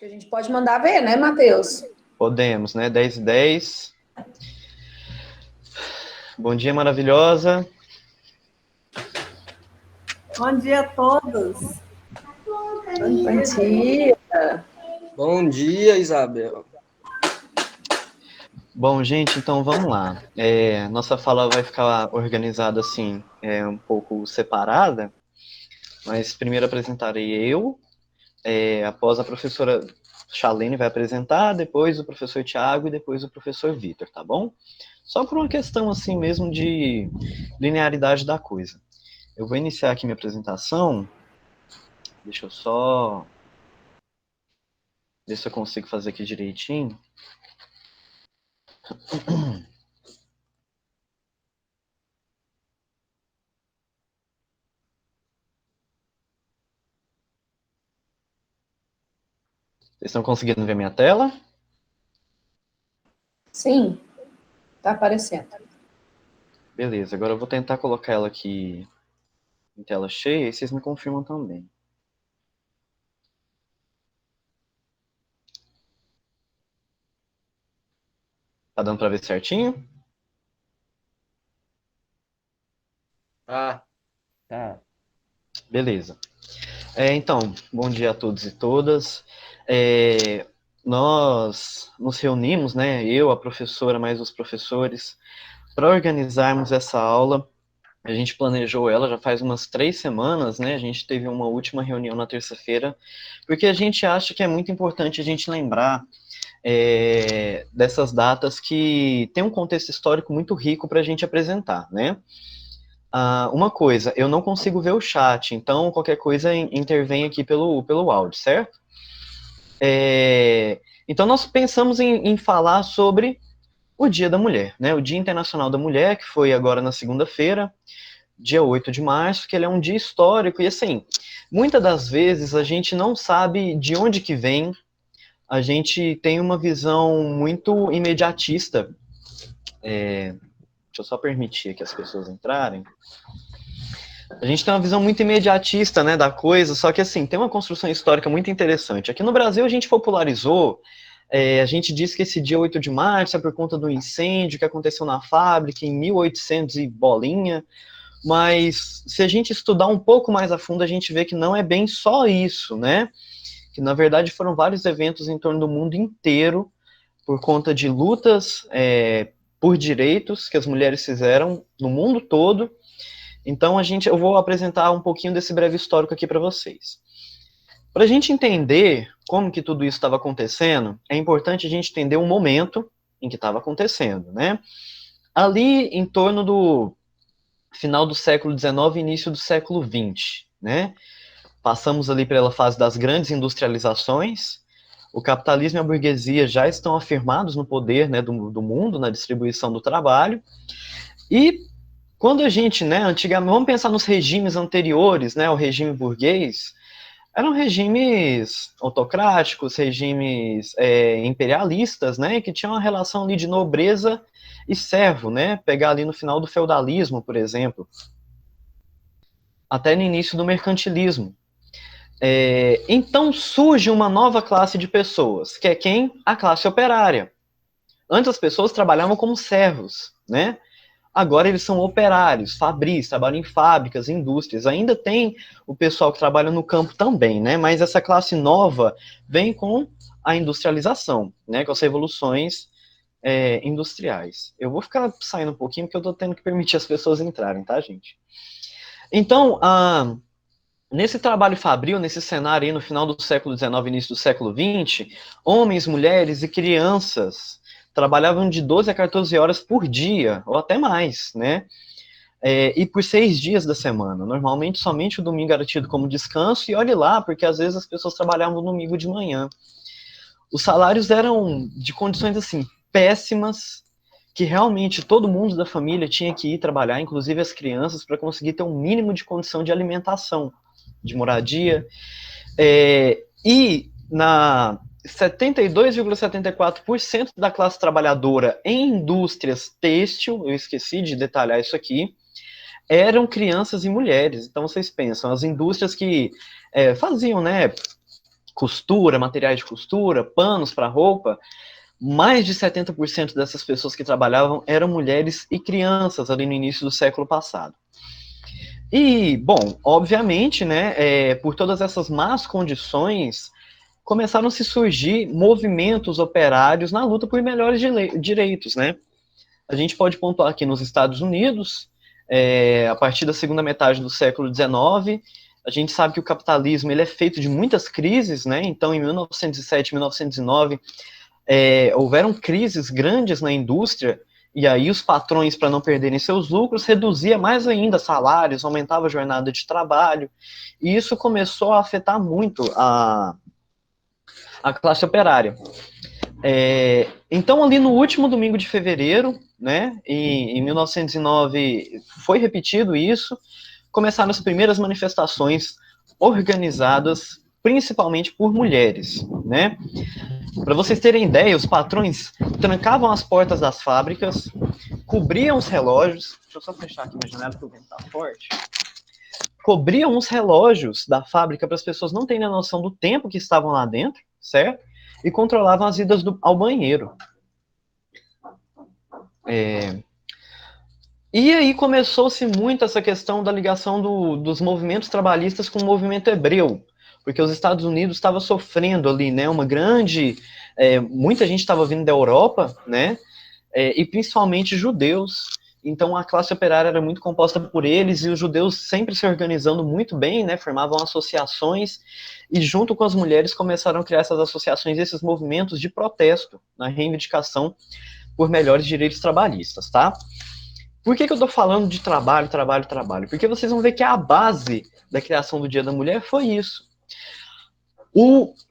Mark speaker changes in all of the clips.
Speaker 1: Que a gente pode mandar ver, né, Matheus?
Speaker 2: Podemos, né? 10h10. Bom dia, maravilhosa.
Speaker 3: Bom dia a todos.
Speaker 1: Bom dia.
Speaker 4: Bom dia, Isabel.
Speaker 2: Bom, gente, então vamos lá. Nossa fala vai ficar organizada assim, um pouco separada, mas primeiro apresentarei eu, após a professora Chalene vai apresentar, depois o professor Tiago e depois o professor Vitor, tá bom? Só por uma questão assim mesmo de linearidade da coisa. Eu vou iniciar aqui minha apresentação. Deixa eu só ver se eu consigo fazer aqui direitinho. Vocês estão conseguindo ver minha tela?
Speaker 1: Sim, tá aparecendo.
Speaker 2: Beleza, agora eu vou tentar colocar ela aqui em tela cheia e vocês me confirmam também. Tá dando para ver certinho?
Speaker 4: Tá.
Speaker 2: Beleza. Então, bom dia a todos e todas. Nós nos reunimos, né, eu, a professora, mais os professores, para organizarmos essa aula. A gente planejou ela já faz umas 3 semanas, né? A gente teve uma última reunião na terça-feira, porque a gente acha que é muito importante a gente lembrar dessas datas que tem um contexto histórico muito rico para a gente apresentar, né? Uma coisa, eu não consigo ver o chat, então qualquer coisa intervém aqui pelo áudio, certo? Então nós pensamos em falar sobre o Dia da Mulher, né? O Dia Internacional da Mulher, que foi agora na segunda-feira, dia 8 de março, que ele é um dia histórico, e assim, muitas das vezes a gente não sabe de onde que vem, a gente tem uma visão muito imediatista. Deixa eu só permitir que as pessoas entrarem. A gente tem uma visão muito imediatista, né, da coisa, só que assim, tem uma construção histórica muito interessante. Aqui no Brasil a gente popularizou, a gente diz que esse dia 8 de março é por conta do incêndio que aconteceu na fábrica em 1800 e bolinha, mas se a gente estudar um pouco mais a fundo, a gente vê que não é bem só isso, né? Que na verdade foram vários eventos em torno do mundo inteiro, por conta de lutas por direitos que as mulheres fizeram no mundo todo. Então eu vou apresentar um pouquinho desse breve histórico aqui para vocês. Para a gente entender como que tudo isso estava acontecendo, é importante a gente entender o momento em que estava acontecendo, né? Ali em torno do final do século XIX e início do século XX, né? Passamos ali pela fase das grandes industrializações, o capitalismo e a burguesia já estão afirmados no poder, né, do mundo, na distribuição do trabalho, e quando a gente, né, antigamente, vamos pensar nos regimes anteriores, né, o regime burguês, eram regimes autocráticos, regimes imperialistas, né, que tinham uma relação ali de nobreza e servo, né, pegar ali no final do feudalismo, por exemplo, até no início do mercantilismo. Então surge uma nova classe de pessoas, que é quem? A classe operária. Antes as pessoas trabalhavam como servos, né? Agora eles são operários, fabris, trabalham em fábricas, indústrias. Ainda tem o pessoal que trabalha no campo também, né? Mas essa classe nova vem com a industrialização, né? Com as revoluções industriais. Eu vou ficar saindo um pouquinho porque eu tô tendo que permitir as pessoas entrarem, tá, gente? Então, nesse trabalho fabril, nesse cenário aí no final do século XIX, início do século XX, homens, mulheres e crianças trabalhavam de 12 a 14 horas por dia, ou até mais, né? E por 6 dias da semana. Normalmente, somente o domingo era tido como descanso, e olhe lá, porque às vezes as pessoas trabalhavam no domingo de manhã. Os salários eram de condições, assim, péssimas, que realmente todo mundo da família tinha que ir trabalhar, inclusive as crianças, para conseguir ter um mínimo de condição de alimentação, de moradia. E na 72,74% da classe trabalhadora em indústrias têxtil, eu esqueci de detalhar isso aqui, eram crianças e mulheres. Então vocês pensam, as indústrias que faziam, né, costura, materiais de costura, panos para roupa, mais de 70% dessas pessoas que trabalhavam eram mulheres e crianças ali no início do século passado. E, bom, obviamente, né, por todas essas más condições, começaram a se surgir movimentos operários na luta por melhores direitos, né? A gente pode pontuar aqui nos Estados Unidos, a partir da segunda metade do século XIX, a gente sabe que o capitalismo ele é feito de muitas crises, né? Então, em 1907, 1909, houveram crises grandes na indústria, e aí os patrões, para não perderem seus lucros, reduzia mais ainda salários, aumentava a jornada de trabalho, e isso começou a afetar muito a classe operária. Então, ali no último domingo de fevereiro, né, em 1909, foi repetido isso, começaram as primeiras manifestações organizadas, principalmente por mulheres, né? Para vocês terem ideia, os patrões trancavam as portas das fábricas, cobriam os relógios, deixa eu só fechar aqui minha janela porque o vento tá forte, cobriam os relógios da fábrica para as pessoas não terem a noção do tempo que estavam lá dentro, certo? E controlavam as idas ao banheiro. E aí começou-se muito essa questão da ligação dos movimentos trabalhistas com o movimento hebreu, porque os Estados Unidos estavam sofrendo ali, né, uma grande... muita gente estava vindo da Europa, né, e principalmente judeus. Então a classe operária era muito composta por eles, e os judeus sempre se organizando muito bem, né, formavam associações, e junto com as mulheres começaram a criar essas associações, esses movimentos de protesto, na reivindicação por melhores direitos trabalhistas, tá? Por que eu tô falando de trabalho? Porque vocês vão ver que a base da criação do Dia da Mulher foi isso.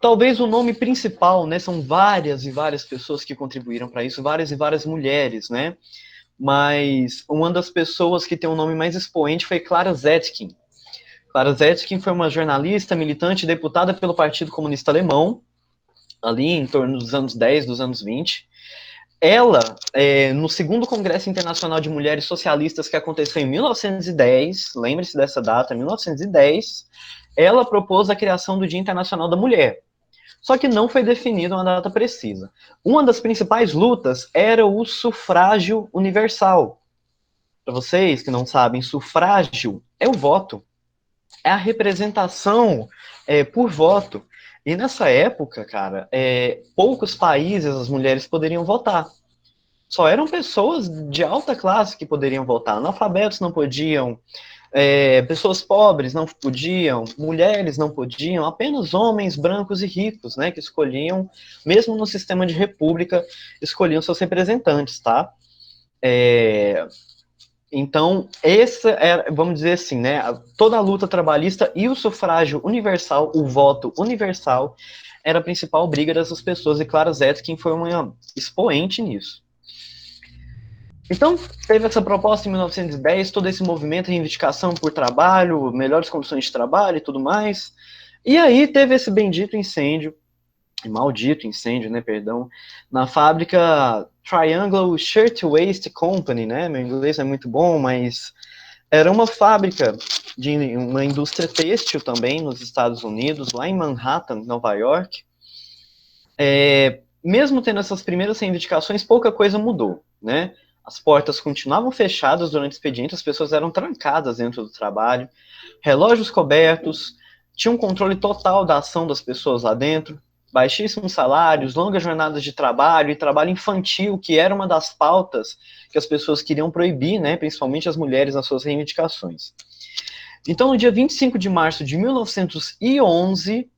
Speaker 2: Talvez o nome principal, né, são várias e várias pessoas que contribuíram para isso, várias e várias mulheres, né? Mas uma das pessoas que tem um nome mais expoente foi Clara Zetkin. Clara Zetkin foi uma jornalista, militante, deputada pelo Partido Comunista Alemão, ali em torno dos anos 10, dos anos 20. Ela, no segundo Congresso Internacional de Mulheres Socialistas, que aconteceu em 1910, lembre-se dessa data, 1910, ela propôs a criação do Dia Internacional da Mulher. Só que não foi definida uma data precisa. Uma das principais lutas era o sufrágio universal. Para vocês que não sabem, sufrágio é o voto. É a representação por voto. E nessa época, cara, poucos países as mulheres poderiam votar. Só eram pessoas de alta classe que poderiam votar. Analfabetos não podiam, pessoas pobres não podiam, mulheres não podiam, apenas homens brancos e ricos, né, que escolhiam, mesmo no sistema de república, escolhiam seus representantes, tá? Então, essa é, vamos dizer assim, né, toda a luta trabalhista e o sufrágio universal, o voto universal, era a principal briga dessas pessoas, e Clara Zetkin foi uma expoente nisso. Então, teve essa proposta em 1910, todo esse movimento de reivindicação por trabalho, melhores condições de trabalho e tudo mais, e aí teve esse bendito incêndio, maldito incêndio, né, perdão, na fábrica Triangle Shirtwaist Company, né, meu inglês é muito bom, mas era uma fábrica de uma indústria têxtil também nos Estados Unidos, lá em Manhattan, Nova York. Mesmo tendo essas primeiras reivindicações, pouca coisa mudou, né, as portas continuavam fechadas durante o expediente, as pessoas eram trancadas dentro do trabalho, relógios cobertos, tinha um controle total da ação das pessoas lá dentro, baixíssimos salários, longas jornadas de trabalho e trabalho infantil, que era uma das pautas que as pessoas queriam proibir, né, principalmente as mulheres nas suas reivindicações. Então, no dia 25 de março de 1911,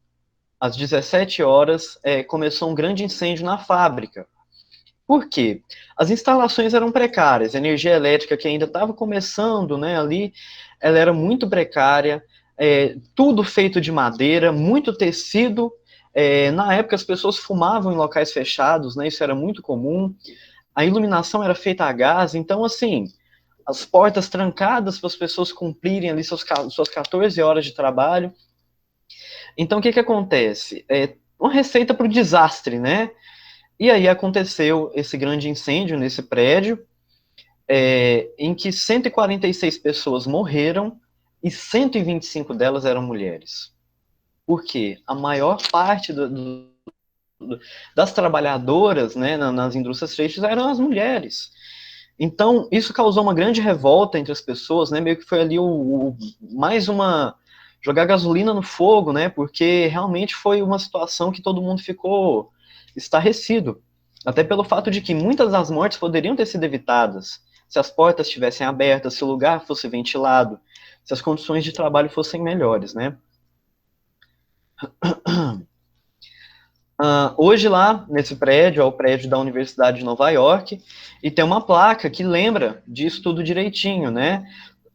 Speaker 2: às 17 horas, começou um grande incêndio na fábrica. Por quê? As instalações eram precárias, a energia elétrica que ainda estava começando, né, ali, ela era muito precária, tudo feito de madeira, muito tecido. Na época as pessoas fumavam em locais fechados, né, isso era muito comum, a iluminação era feita a gás, então assim, as portas trancadas para as pessoas cumprirem ali suas 14 horas de trabalho. Então o que acontece? Uma receita para o desastre, né? E aí aconteceu esse grande incêndio nesse prédio, em que 146 pessoas morreram e 125 delas eram mulheres. Porque a maior parte das trabalhadoras, né, nas indústrias têxteis eram as mulheres. Então, isso causou uma grande revolta entre as pessoas, né, meio que foi ali mais uma... jogar gasolina no fogo, né, porque realmente foi uma situação que todo mundo ficou estarrecido. Até pelo fato de que muitas das mortes poderiam ter sido evitadas se as portas estivessem abertas, se o lugar fosse ventilado, se as condições de trabalho fossem melhores, né. Hoje lá, nesse prédio, é o prédio da Universidade de Nova York, e tem uma placa que lembra disso tudo direitinho, né?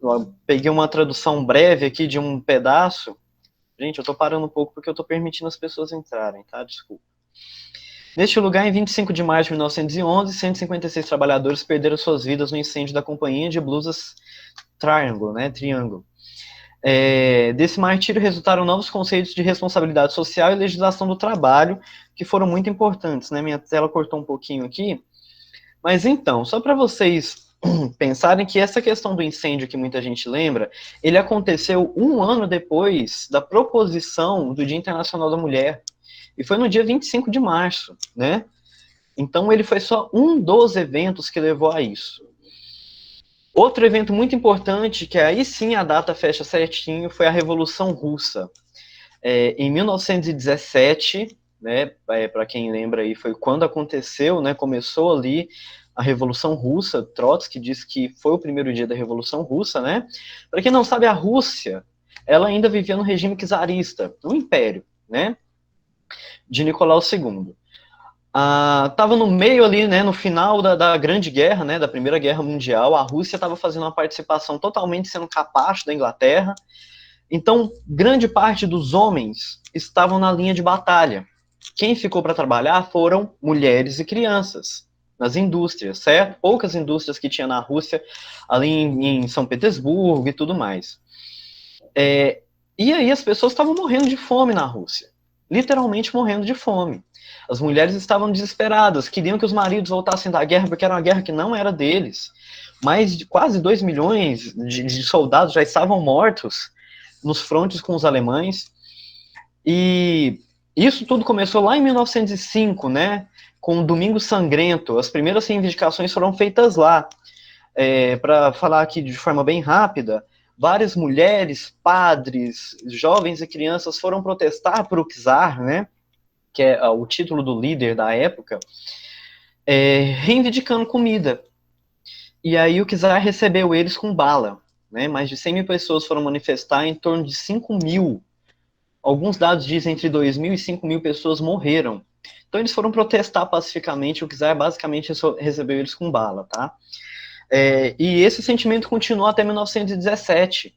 Speaker 2: Eu peguei uma tradução breve aqui de um pedaço. Gente, eu tô parando um pouco porque eu tô permitindo as pessoas entrarem, tá? Desculpa. Neste lugar, em 25 de março de 1911, 156 trabalhadores perderam suas vidas no incêndio da Companhia de Blusas Triangle, né? Triângulo. Desse martírio resultaram novos conceitos de responsabilidade social e legislação do trabalho, que foram muito importantes, né? Minha tela cortou um pouquinho aqui. Mas então, só para vocês pensarem que essa questão do incêndio que muita gente lembra, ele aconteceu um ano depois da proposição do Dia Internacional da Mulher, e foi no dia 25 de março, né? Então ele foi só um dos eventos que levou a isso. Outro evento muito importante, que aí sim a data fecha certinho, foi a Revolução Russa. Em 1917, né, para quem lembra aí, foi quando aconteceu, né, começou ali a Revolução Russa. Trotsky disse que foi o primeiro dia da Revolução Russa, né? Para quem não sabe, a Rússia, ela ainda vivia no regime czarista, no Império, né, de Nicolau II. Estava no meio ali, né, no final da Grande Guerra, né, da Primeira Guerra Mundial. A Rússia estava fazendo uma participação totalmente sendo capacho da Inglaterra. Então, grande parte dos homens estavam na linha de batalha. Quem ficou para trabalhar foram mulheres e crianças nas indústrias, certo? Poucas indústrias que tinha na Rússia, ali em São Petersburgo e tudo mais. E aí as pessoas estavam morrendo de fome na Rússia, literalmente morrendo de fome. As mulheres estavam desesperadas, queriam que os maridos voltassem da guerra, porque era uma guerra que não era deles. Mais de quase 2 milhões de soldados já estavam mortos nos frontes com os alemães. E isso tudo começou lá em 1905, né, com o Domingo Sangrento. As primeiras reivindicações foram feitas lá. Para falar aqui de forma bem rápida, várias mulheres, padres, jovens e crianças foram protestar para o czar, né, que é o título do líder da época, reivindicando comida. E aí o czar recebeu eles com bala, né? Mais de 100 mil pessoas foram manifestar, em torno de 5 mil. Alguns dados dizem entre 2 mil e 5 mil pessoas morreram. Então eles foram protestar pacificamente, o czar basicamente recebeu eles com bala, tá? E esse sentimento continuou até 1917.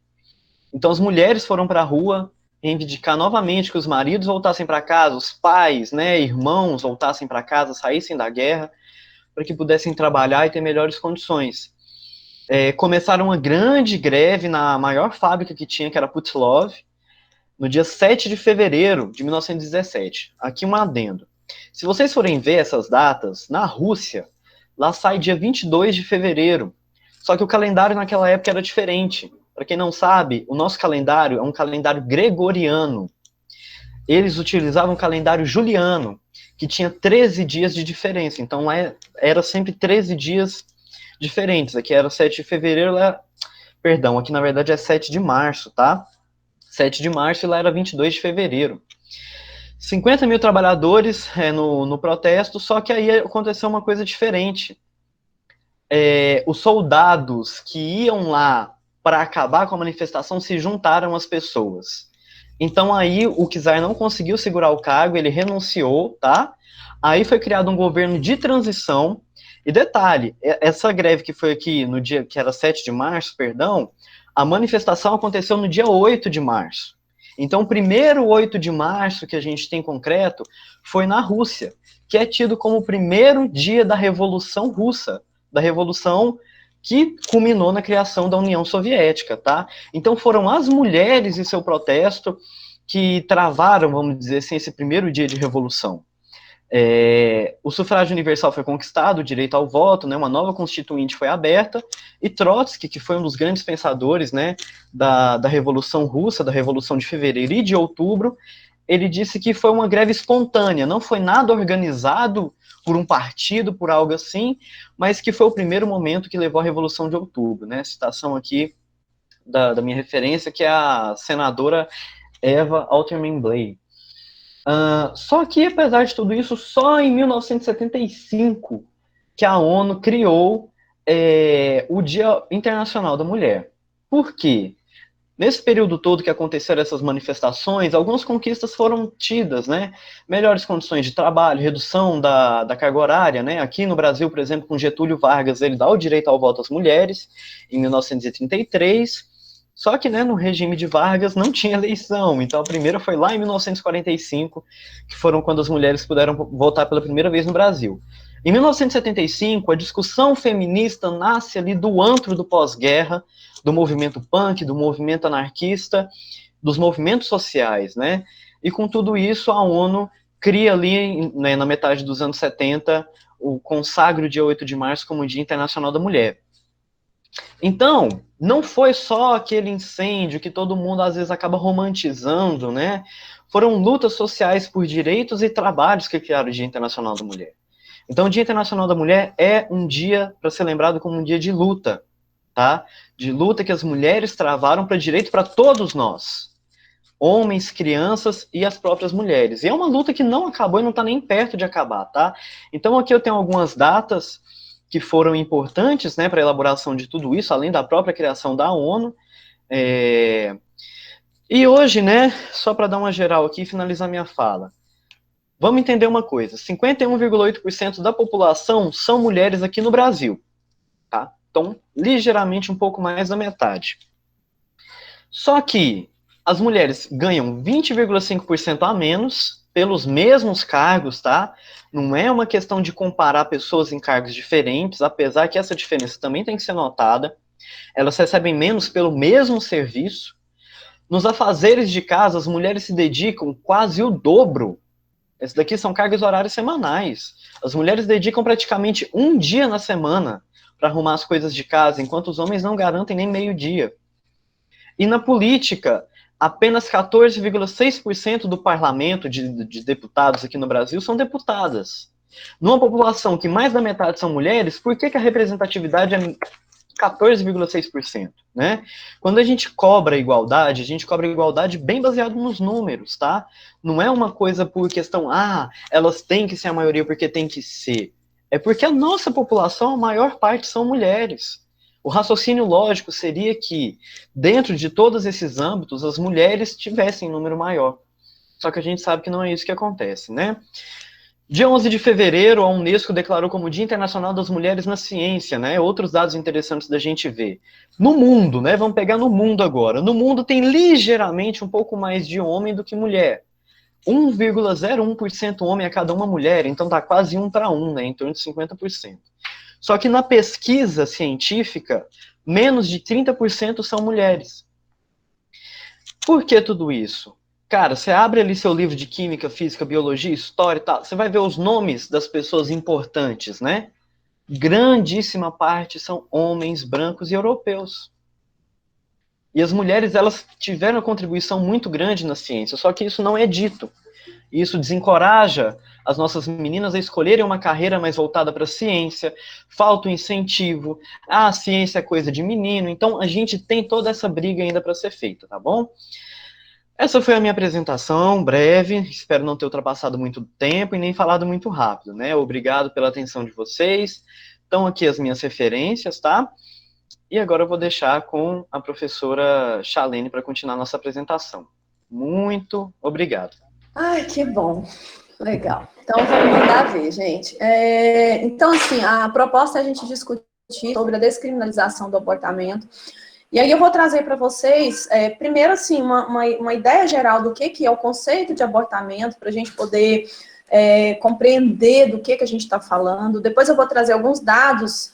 Speaker 2: Então as mulheres foram para a rua reivindicar novamente que os maridos voltassem para casa, os pais, né, irmãos voltassem para casa, saíssem da guerra, para que pudessem trabalhar e ter melhores condições. Começaram uma grande greve na maior fábrica que tinha, que era Putilov, no dia 7 de fevereiro de 1917. Aqui um adendo. Se vocês forem ver essas datas, na Rússia, lá sai dia 22 de fevereiro. Só que o calendário naquela época era diferente. Para quem não sabe, o nosso calendário é um calendário gregoriano. Eles utilizavam um calendário juliano, que tinha 13 dias de diferença. Então, era sempre 13 dias diferentes. Aqui era 7 de fevereiro, perdão, aqui na verdade é 7 de março, tá? 7 de março e lá era 22 de fevereiro. 50 mil trabalhadores no protesto, só que aí aconteceu uma coisa diferente. Os soldados que iam lá para acabar com a manifestação se juntaram às pessoas. Então aí o czar não conseguiu segurar o cargo, ele renunciou, tá? Aí foi criado um governo de transição. E detalhe, essa greve que foi aqui no dia que era 7 de março, perdão, a manifestação aconteceu no dia 8 de março. Então o primeiro 8 de março que a gente tem concreto foi na Rússia, que é tido como o primeiro dia da Revolução Russa, da Revolução que culminou na criação da União Soviética, tá? Então foram as mulheres e seu protesto que travaram, vamos dizer assim, esse primeiro dia de revolução. O sufrágio universal foi conquistado, o direito ao voto, né, uma nova constituinte foi aberta, e Trotsky, que foi um dos grandes pensadores, né, da Revolução Russa, da Revolução de Fevereiro e de Outubro, ele disse que foi uma greve espontânea, não foi nada organizado por um partido, por algo assim, mas que foi o primeiro momento que levou à Revolução de Outubro, né, citação aqui da minha referência, que é a senadora Eva Alterman Blay. Só que, apesar de tudo isso, só em 1975 que a ONU criou o Dia Internacional da Mulher. Por quê? Nesse período todo que aconteceram essas manifestações, algumas conquistas foram tidas, né? Melhores condições de trabalho, redução da carga horária, né? Aqui no Brasil, por exemplo, com Getúlio Vargas, ele dá o direito ao voto às mulheres, em 1933, só que, né, no regime de Vargas não tinha eleição, então a primeira foi lá em 1945, que foram quando as mulheres puderam votar pela primeira vez no Brasil. Em 1975, a discussão feminista nasce ali do antro do pós-guerra, do movimento punk, do movimento anarquista, dos movimentos sociais, né? E com tudo isso, a ONU cria ali, né, na metade dos anos 70, consagra o dia 8 de março como o Dia Internacional da Mulher. Então, não foi só aquele incêndio que todo mundo às vezes acaba romantizando, né? Foram lutas sociais por direitos e trabalhos que criaram o Dia Internacional da Mulher. Então, o Dia Internacional da Mulher é um dia para ser lembrado como um dia de luta, tá? De luta que as mulheres travaram para direito para todos nós, homens, crianças e as próprias mulheres. E é uma luta que não acabou e não está nem perto de acabar, tá? Então, aqui eu tenho algumas datas que foram importantes, né, para a elaboração de tudo isso, além da própria criação da ONU. E hoje, né, só para dar uma geral aqui e finalizar minha fala, vamos entender uma coisa, 51,8% da população são mulheres aqui no Brasil, tá? Então, ligeiramente um pouco mais da metade. Só que as mulheres ganham 20,5% a menos pelos mesmos cargos, tá? Não é uma questão de comparar pessoas em cargos diferentes, apesar que essa diferença também tem que ser notada. Elas recebem menos pelo mesmo serviço. Nos afazeres de casa, as mulheres se dedicam quase o dobro. Esses daqui são cargas horárias semanais. As mulheres dedicam praticamente um dia na semana para arrumar as coisas de casa, enquanto os homens não garantem nem meio-dia. E na política, apenas 14,6% do parlamento de deputados aqui no Brasil são deputadas. Numa população que mais da metade são mulheres, por que a representatividade é 14,6%, né? Quando a gente cobra igualdade, a gente cobra igualdade bem baseado nos números, tá? Não é uma coisa por questão, elas têm que ser a maioria porque tem que ser. É porque a nossa população, a maior parte são mulheres. O raciocínio lógico seria que, dentro de todos esses âmbitos, as mulheres tivessem um número maior. Só que a gente sabe que não é isso que acontece, né? Dia 11 de fevereiro, a Unesco declarou como Dia Internacional das Mulheres na Ciência, né? Outros dados interessantes da gente ver. No mundo, né? Vamos pegar no mundo agora. No mundo tem ligeiramente um pouco mais de homem do que mulher. 1,01% homem a cada uma mulher, então tá quase 1 para 1, né? Em torno de 50%. Só que na pesquisa científica, menos de 30% são mulheres. Por que tudo isso? Cara, você abre ali seu livro de química, física, biologia, história e tal, você vai ver os nomes das pessoas importantes, né? Grandíssima parte são homens brancos e europeus. E as mulheres, elas tiveram uma contribuição muito grande na ciência, só que isso não é dito. Isso desencoraja as nossas meninas a escolherem uma carreira mais voltada para a ciência, falta o incentivo, a ciência é coisa de menino, então a gente tem toda essa briga ainda para ser feita, tá bom? Essa foi a minha apresentação, breve, espero não ter ultrapassado muito tempo e nem falado muito rápido, né? Obrigado pela atenção de vocês, estão aqui as minhas referências, tá? E agora eu vou deixar com a professora Chalene para continuar a nossa apresentação. Muito obrigado.
Speaker 1: Ai, que bom. Legal. Então, vamos mandar ver, gente. Então, assim, a proposta é a gente discutir sobre a descriminalização do abortamento. E aí eu vou trazer para vocês, primeiro, assim, uma ideia geral do que é o conceito de abortamento, para a gente poder compreender do que a gente está falando. Depois eu vou trazer alguns dados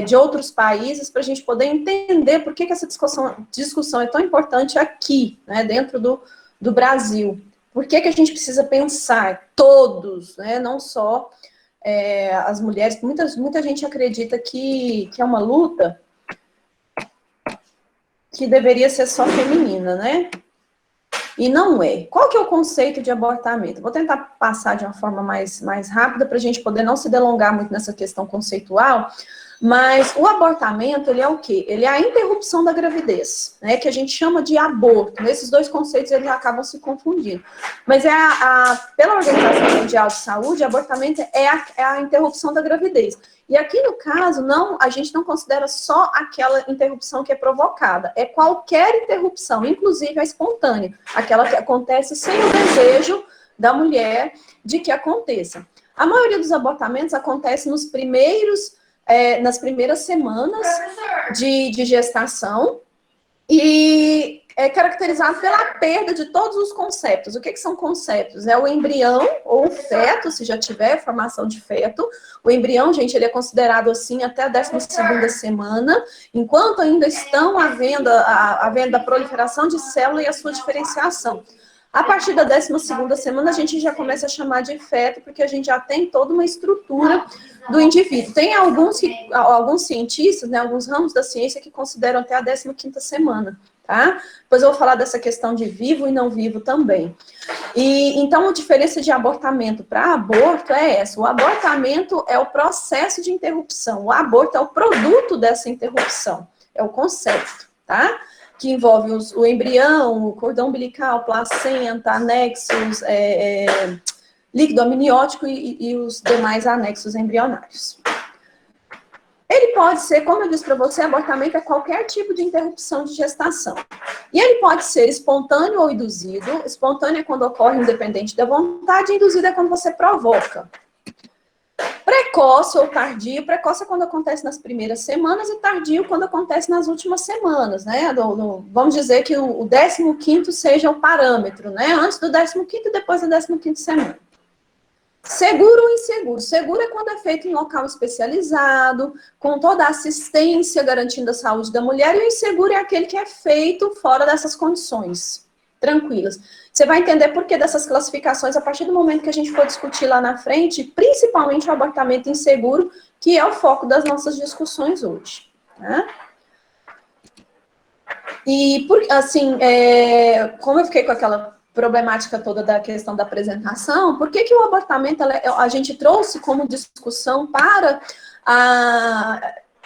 Speaker 1: de outros países para a gente poder entender por que essa discussão é tão importante aqui, né, dentro do Brasil. Por que que a gente precisa pensar, todos, né, não só as mulheres, muita gente acredita que é uma luta que deveria ser só feminina, né? E não é. Qual que é o conceito de abortamento? Vou tentar passar de uma forma mais rápida para a gente poder não se delongar muito nessa questão conceitual, mas o abortamento, ele é o quê? Ele é a interrupção da gravidez, né, que a gente chama de aborto. Esses dois conceitos, eles acabam se confundindo. Mas pela Organização Mundial de Saúde, abortamento é a interrupção da gravidez. E aqui, no caso, a gente não considera só aquela interrupção que é provocada, é qualquer interrupção, inclusive a espontânea, aquela que acontece sem o desejo da mulher de que aconteça. A maioria dos abortamentos acontece nas primeiras semanas de gestação e é caracterizado pela perda de todos os conceptos. O que são conceptos? É o embrião ou o feto, se já tiver formação de feto. O embrião, gente, ele é considerado assim até a 12ª semana, enquanto ainda estão havendo a proliferação de célula e a sua diferenciação. A partir da 12ª semana, a gente já começa a chamar de feto, porque a gente já tem toda uma estrutura do indivíduo. Tem alguns cientistas, né, alguns ramos da ciência que consideram até a 15ª semana, tá? Depois eu vou falar dessa questão de vivo e não vivo também. E então, a diferença de abortamento para aborto é essa. O abortamento é o processo de interrupção. O aborto é o produto dessa interrupção. É o conceito, tá? Que envolve o embrião, o cordão umbilical, placenta, anexos, líquido amniótico e os demais anexos embrionários. Ele pode ser, como eu disse para você, abortamento é qualquer tipo de interrupção de gestação. E ele pode ser espontâneo ou induzido. Espontâneo é quando ocorre independente da vontade, e induzido é quando você provoca. Precoce ou tardio, precoce é quando acontece nas primeiras semanas e tardio quando acontece nas últimas semanas, né? Vamos dizer que o 15º seja o parâmetro, né? Antes do 15º e depois da 15ª semana. Seguro ou inseguro? Seguro é quando é feito em local especializado, com toda a assistência garantindo a saúde da mulher, e o inseguro é aquele que é feito fora dessas condições tranquilas. Você vai entender por que dessas classificações a partir do momento que a gente for discutir lá na frente, principalmente o abortamento inseguro, que é o foco das nossas discussões hoje. Né? E, como eu fiquei com aquela problemática toda da questão da apresentação, por que o abortamento a gente trouxe como discussão para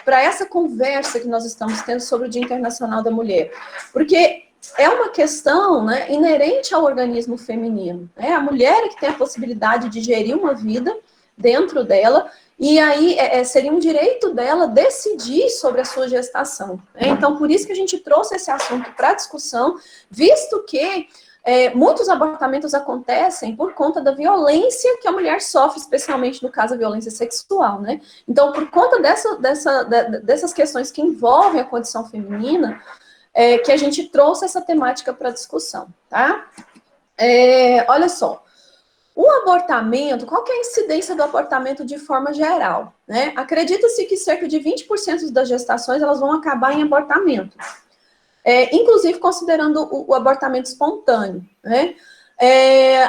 Speaker 1: essa conversa que nós estamos tendo sobre o Dia Internacional da Mulher? Porque é uma questão, né, inerente ao organismo feminino. Né? A mulher é que tem a possibilidade de gerir uma vida dentro dela, e aí seria um direito dela decidir sobre a sua gestação. Né? Então, por isso que a gente trouxe esse assunto para discussão, visto que muitos abortamentos acontecem por conta da violência que a mulher sofre, especialmente no caso da violência sexual, né? Então, por conta dessas questões que envolvem a condição feminina, que a gente trouxe essa temática para discussão, tá? Olha só, o abortamento, qual que é a incidência do abortamento de forma geral? Né? Acredita-se que cerca de 20% das gestações elas vão acabar em abortamento. Inclusive considerando o abortamento espontâneo, né?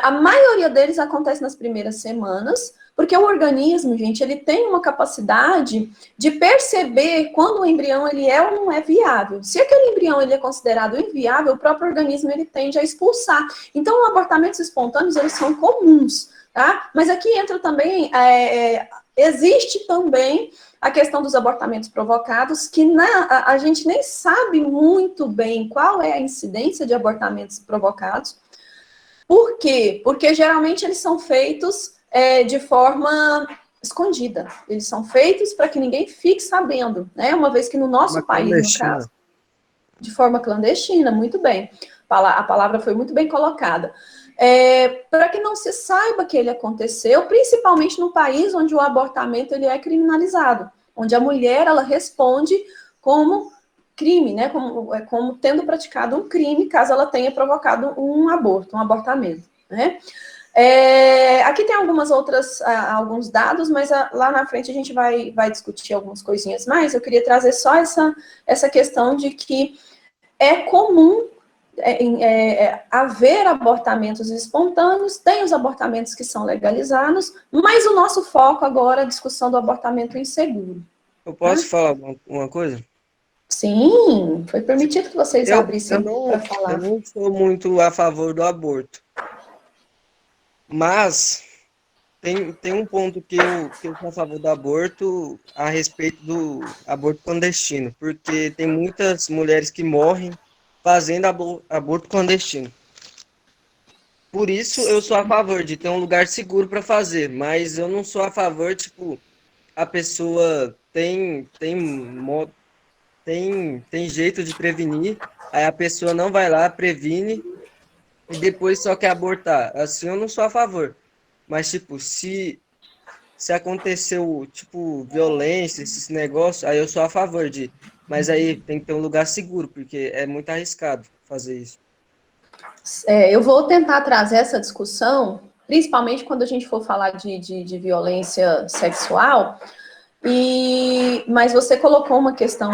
Speaker 1: A maioria deles acontece nas primeiras semanas, porque o organismo, gente, ele tem uma capacidade de perceber quando o embrião ele é ou não é viável. Se aquele embrião ele é considerado inviável, o próprio organismo ele tende a expulsar. Então, os abortamentos espontâneos, eles são comuns, tá? Mas aqui entra também, existe também a questão dos abortamentos provocados, que a gente nem sabe muito bem qual é a incidência de abortamentos provocados. Por quê? Porque geralmente eles são feitos de forma escondida. Eles são feitos para que ninguém fique sabendo, né? Uma vez que no nosso país, no caso, de forma clandestina, muito bem. A palavra foi muito bem colocada. Para que não se saiba que ele aconteceu, principalmente no país onde o abortamento ele é criminalizado, onde a mulher ela responde como crime, né? Como tendo praticado um crime, caso ela tenha provocado um aborto, um abortamento, né? Aqui tem alguns dados, mas lá na frente a gente vai discutir algumas coisinhas mais. Eu queria trazer só essa questão de que é comum haver abortamentos espontâneos, tem os abortamentos que são legalizados, mas o nosso foco agora é a discussão do abortamento inseguro.
Speaker 4: Eu posso falar uma coisa?
Speaker 1: Sim, foi permitido que vocês abrissem para falar.
Speaker 4: Eu não sou muito a favor do aborto, mas tem um ponto que eu sou a favor do aborto a respeito do aborto clandestino, porque tem muitas mulheres que morrem fazendo aborto clandestino. Por isso eu sou a favor de ter um lugar seguro para fazer, mas eu não sou a favor, tipo, a pessoa tem jeito de prevenir, aí a pessoa não vai lá, previne, e depois só quer abortar. Assim eu não sou a favor. Mas, tipo, se aconteceu, tipo, violência, esses negócios, aí eu sou a favor de... Mas aí tem que ter um lugar seguro, porque é muito arriscado fazer isso.
Speaker 1: Eu vou tentar trazer essa discussão, principalmente quando a gente for falar de violência sexual, mas você colocou uma questão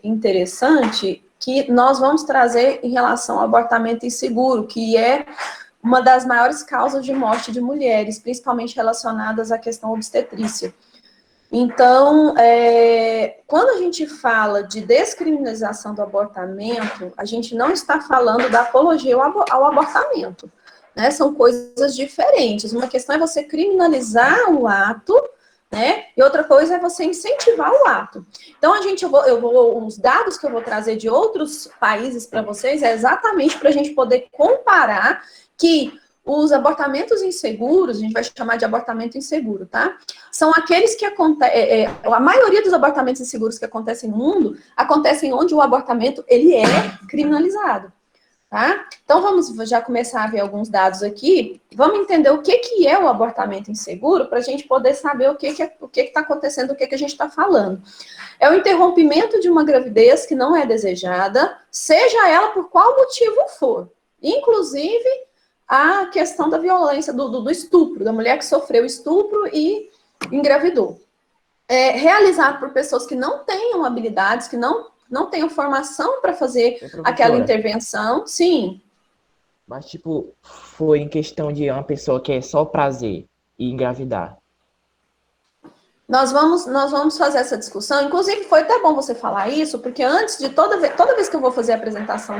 Speaker 1: interessante que nós vamos trazer em relação ao abortamento inseguro, que é uma das maiores causas de morte de mulheres, principalmente relacionadas à questão obstetrícia. Então, quando a gente fala de descriminalização do abortamento, a gente não está falando da apologia ao abortamento, né? São coisas diferentes. Uma questão é você criminalizar o ato, né? E outra coisa é você incentivar o ato. Então, os dados que eu vou trazer de outros países para vocês é exatamente para a gente poder comparar que os abortamentos inseguros, a gente vai chamar de abortamento inseguro, tá? São aqueles que acontecem, a maioria dos abortamentos inseguros que acontecem no mundo, acontecem onde o abortamento, ele é criminalizado, tá? Então, vamos já começar a ver alguns dados aqui, vamos entender o que é o abortamento inseguro, para a gente poder saber o que está acontecendo, o que a gente está falando. É o interrompimento de uma gravidez que não é desejada, seja ela por qual motivo for, inclusive a questão da violência, do estupro, da mulher que sofreu estupro e engravidou. Realizado por pessoas que não tenham habilidades, que não tenham formação para fazer aquela intervenção, sim.
Speaker 5: Mas, tipo, foi em questão de uma pessoa que é só prazer e engravidar.
Speaker 1: Nós vamos fazer essa discussão, inclusive foi até bom você falar isso, porque antes de toda vez que eu vou fazer a apresentação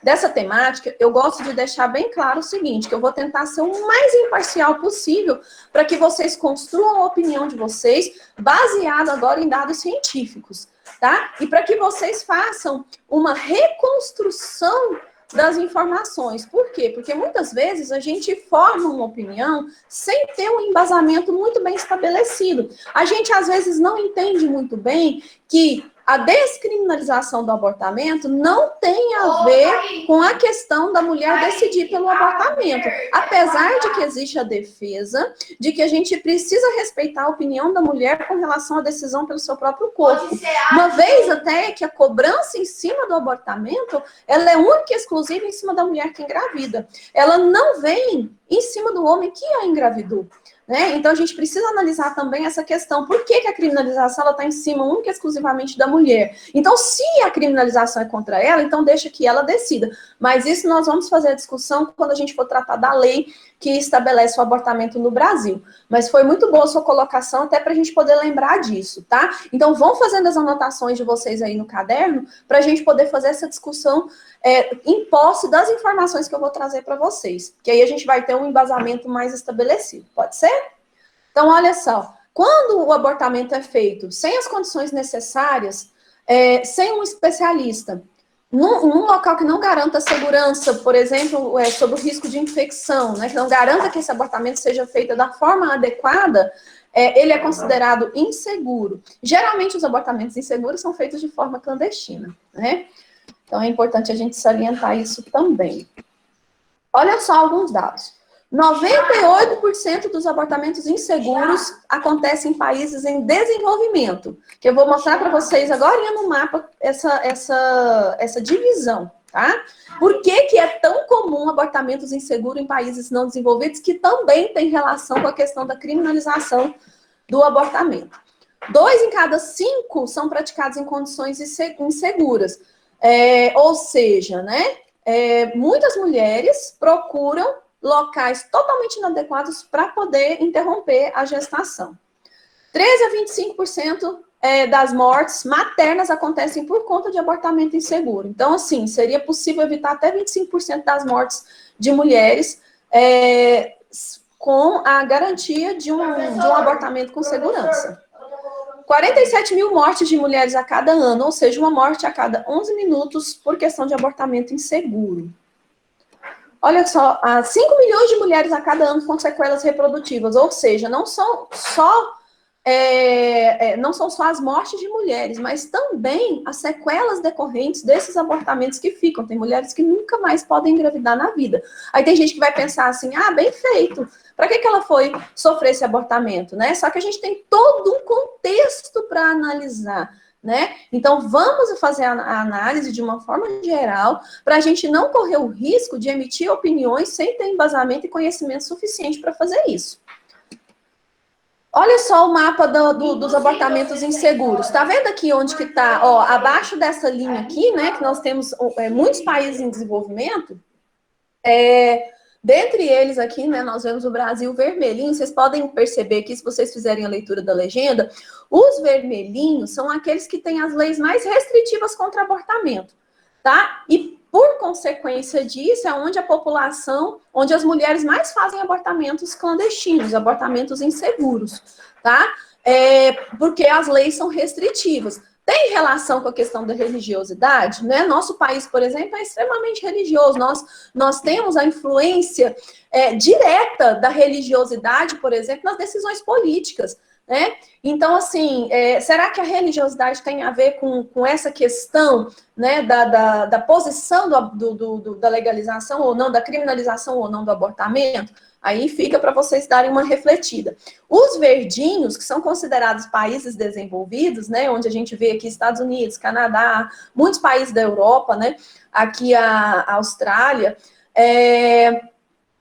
Speaker 1: dessa temática, eu gosto de deixar bem claro o seguinte, que eu vou tentar ser o mais imparcial possível para que vocês construam a opinião de vocês, baseado agora em dados científicos, tá? E para que vocês façam uma reconstrução das informações. Por quê? Porque muitas vezes a gente forma uma opinião sem ter um embasamento muito bem estabelecido. A gente, às vezes, não entende muito bem que a descriminalização do abortamento não tem a ver com a questão da mulher decidir pelo abortamento. Apesar de que existe a defesa de que a gente precisa respeitar a opinião da mulher com relação à decisão pelo seu próprio corpo. Uma vez até que a cobrança em cima do abortamento, ela é única e exclusiva em cima da mulher que engravida. Ela não vem em cima do homem que a engravidou. Né? Então, a gente precisa analisar também essa questão. Por que a criminalização está em cima única e exclusivamente da mulher? Então, se a criminalização é contra ela, então deixa que ela decida. Mas isso nós vamos fazer a discussão quando a gente for tratar da lei que estabelece o abortamento no Brasil. Mas foi muito boa a sua colocação, até para a gente poder lembrar disso, tá? Então, vão fazendo as anotações de vocês aí no caderno, para a gente poder fazer essa discussão em posse das informações que eu vou trazer para vocês. Que aí a gente vai ter um embasamento mais estabelecido. Pode ser? Então, olha só. Quando o abortamento é feito sem as condições necessárias, sem um especialista, num local que não garanta segurança, por exemplo, sobre o risco de infecção, né, que não garanta que esse abortamento seja feito da forma adequada, ele é considerado inseguro. Geralmente, os abortamentos inseguros são feitos de forma clandestina, né? Então, é importante a gente salientar isso também. Olha só alguns dados. 98% dos abortamentos inseguros acontecem em países em desenvolvimento, que eu vou mostrar para vocês agora no mapa essa divisão, tá? Por que é tão comum abortamentos inseguros em países não desenvolvidos, que também tem relação com a questão da criminalização do abortamento? 2 em cada 5 são praticados em condições inseguras. Ou seja, né, muitas mulheres procuram locais totalmente inadequados para poder interromper a gestação. 13 a 25% das mortes maternas acontecem por conta de abortamento inseguro. Então, assim, seria possível evitar até 25% das mortes de mulheres com a garantia de um abortamento com segurança. 47 mil mortes de mulheres a cada ano, ou seja, uma morte a cada 11 minutos por questão de abortamento inseguro. Olha só, 5 milhões de mulheres a cada ano com sequelas reprodutivas, ou seja, não são só as mortes de mulheres, mas também as sequelas decorrentes desses abortamentos que ficam. Tem mulheres que nunca mais podem engravidar na vida. Aí tem gente que vai pensar assim, bem feito, para que ela foi sofrer esse abortamento, né? Só que a gente tem todo um contexto para analisar, né? Então, vamos fazer a análise de uma forma geral, para a gente não correr o risco de emitir opiniões sem ter embasamento e conhecimento suficiente para fazer isso. Olha só o mapa dos abortamentos inseguros. Tá vendo aqui onde que tá, abaixo dessa linha aqui, né, que nós temos muitos países em desenvolvimento, dentre eles aqui, né, nós vemos o Brasil vermelhinho. Vocês podem perceber que, se vocês fizerem a leitura da legenda, os vermelhinhos são aqueles que têm as leis mais restritivas contra abortamento, tá? E, por consequência disso, é onde a população, onde as mulheres mais fazem abortamentos clandestinos, abortamentos inseguros, tá? Porque as leis são restritivas. Tem relação com a questão da religiosidade, né? Nosso país, por exemplo, é extremamente religioso. Nós temos a influência direta da religiosidade, por exemplo, nas decisões políticas, né? Então, assim, será que a religiosidade tem a ver com essa questão, né, da posição da legalização ou não, da criminalização ou não do abortamento? Aí fica para vocês darem uma refletida. Os verdinhos, que são considerados países desenvolvidos, né, onde a gente vê aqui Estados Unidos, Canadá, muitos países da Europa, né, aqui a Austrália,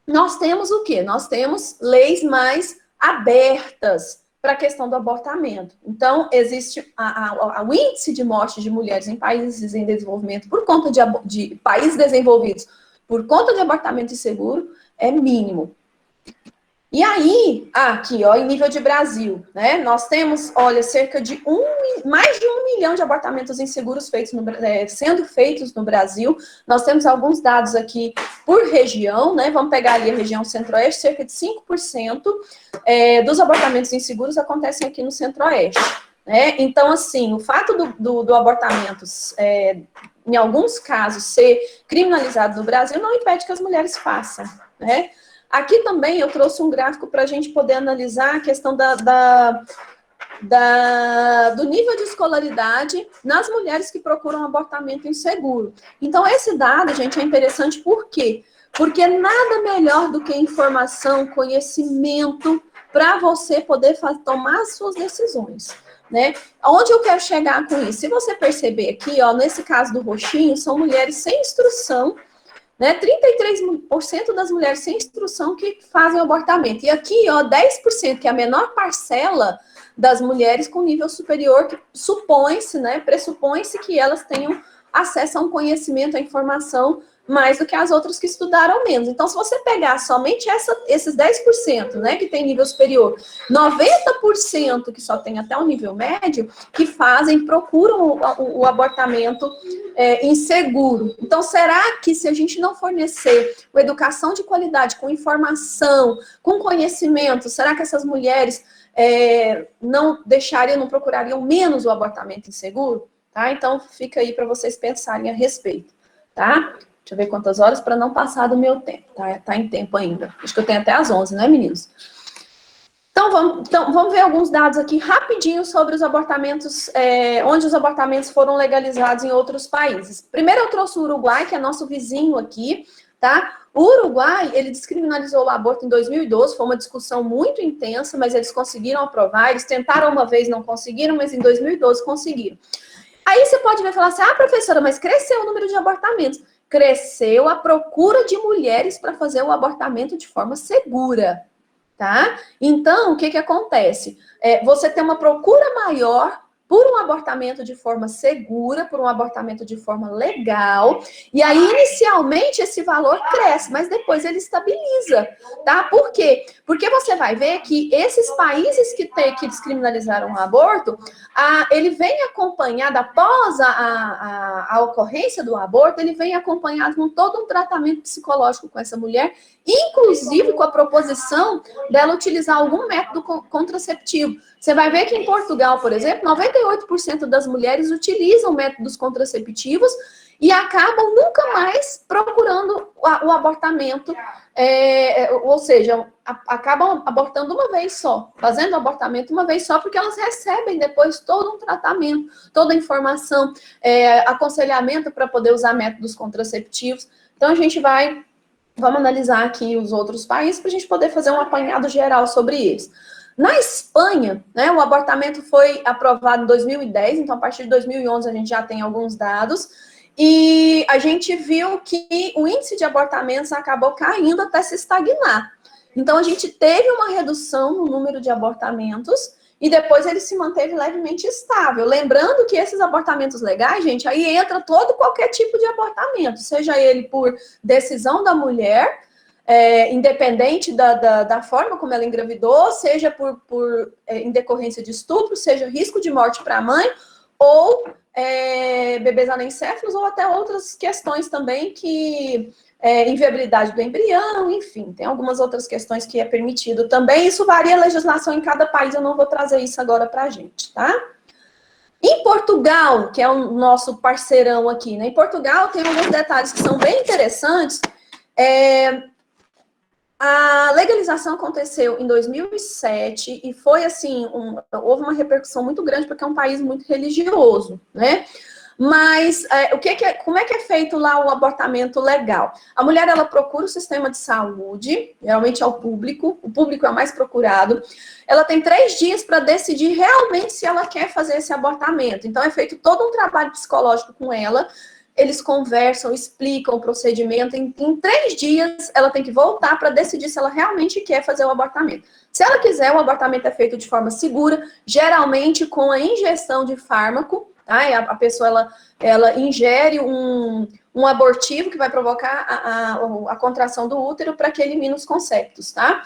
Speaker 1: nós temos o quê? Nós temos leis mais abertas para a questão do abortamento. Então, existe o índice de morte de mulheres em países em desenvolvimento por conta de países desenvolvidos, por conta de abortamento inseguro, é mínimo. E aí, aqui, em nível de Brasil, né, nós temos, cerca de mais de 1 milhão de abortamentos inseguros sendo feitos no Brasil. Nós temos alguns dados aqui por região, né, vamos pegar ali a região centro-oeste, cerca de 5% dos abortamentos inseguros acontecem aqui no centro-oeste, né? Então, assim, o fato do abortamento, em alguns casos, ser criminalizado no Brasil, não impede que as mulheres façam, né? Aqui também eu trouxe um gráfico para a gente poder analisar a questão do nível de escolaridade nas mulheres que procuram abortamento inseguro. Então, esse dado, gente, é interessante por quê? Porque nada melhor do que informação, conhecimento, para você poder tomar as suas decisões, né? Onde eu quero chegar com isso? Se você perceber aqui, nesse caso do roxinho, são mulheres sem instrução, né, 33% das mulheres sem instrução que fazem abortamento. E aqui, 10%, que é a menor parcela das mulheres com nível superior, que supõe-se, né, pressupõe-se que elas tenham acesso a um conhecimento, a informação, mais do que as outras que estudaram menos. Então, se você pegar somente esses 10%, né, que tem nível superior, 90% que só tem até o nível médio, que procuram o abortamento inseguro. Então, será que, se a gente não fornecer uma educação de qualidade, com informação, com conhecimento, será que essas mulheres não procurariam menos o abortamento inseguro? Tá? Então, fica aí para vocês pensarem a respeito, tá? Deixa eu ver quantas horas para não passar do meu tempo, tá? Tá em tempo ainda. Acho que eu tenho até às 11, né, meninos? Então, vamos ver alguns dados aqui rapidinho sobre os abortamentos, onde os abortamentos foram legalizados em outros países. Primeiro eu trouxe o Uruguai, que é nosso vizinho aqui, tá? O Uruguai, ele descriminalizou o aborto em 2012, foi uma discussão muito intensa, mas eles conseguiram aprovar, eles tentaram uma vez, não conseguiram, mas em 2012 conseguiram. Aí você pode ver e falar assim, professora, mas cresceu o número de abortamentos. Cresceu a procura de mulheres para fazer o abortamento de forma segura, tá? Então, o que acontece? Você tem uma procura maior por um abortamento de forma segura, por um abortamento de forma legal, e aí inicialmente esse valor cresce, mas depois ele estabiliza, tá? Por quê? Porque você vai ver que esses países que descriminalizaram o aborto, ele vem acompanhado, após a ocorrência do aborto, ele vem acompanhado com todo um tratamento psicológico com essa mulher, inclusive com a proposição dela utilizar algum método contraceptivo. Você vai ver que em Portugal, por exemplo, 98% das mulheres utilizam métodos contraceptivos e acabam nunca mais procurando o abortamento, ou seja, acabam abortando uma vez só, fazendo o abortamento uma vez só, porque elas recebem depois todo um tratamento, toda a informação, aconselhamento para poder usar métodos contraceptivos. Então, vamos analisar aqui os outros países para a gente poder fazer um apanhado geral sobre eles. Na Espanha, né, o abortamento foi aprovado em 2010, então a partir de 2011 a gente já tem alguns dados, e a gente viu que o índice de abortamentos acabou caindo até se estagnar. Então a gente teve uma redução no número de abortamentos, e depois ele se manteve levemente estável. Lembrando que esses abortamentos legais, gente, aí entra qualquer tipo de abortamento, seja ele por decisão da mulher, independente da forma como ela engravidou, seja em decorrência de estupro, seja risco de morte para a mãe, ou bebês anencéfalos, ou até outras questões também que... inviabilidade do embrião, enfim, tem algumas outras questões que é permitido também. Isso varia a legislação em cada país, eu não vou trazer isso agora para a gente, tá? Em Portugal, que é o nosso parceirão aqui, né? Em Portugal tem alguns detalhes que são bem interessantes. A legalização aconteceu em 2007 e foi assim, houve uma repercussão muito grande porque é um país muito religioso, né? Mas como é que é feito lá o abortamento legal? A mulher, ela procura o sistema de saúde, geralmente é o público é o mais procurado. Ela tem 3 dias para decidir realmente se ela quer fazer esse abortamento. Então, é feito todo um trabalho psicológico com ela. Eles conversam, explicam o procedimento. Em 3 dias, ela tem que voltar para decidir se ela realmente quer fazer o abortamento. Se ela quiser, o abortamento é feito de forma segura, geralmente com a injeção de fármaco. Tá? A pessoa, ela ingere um abortivo que vai provocar a contração do útero para que elimine os conceptos, tá?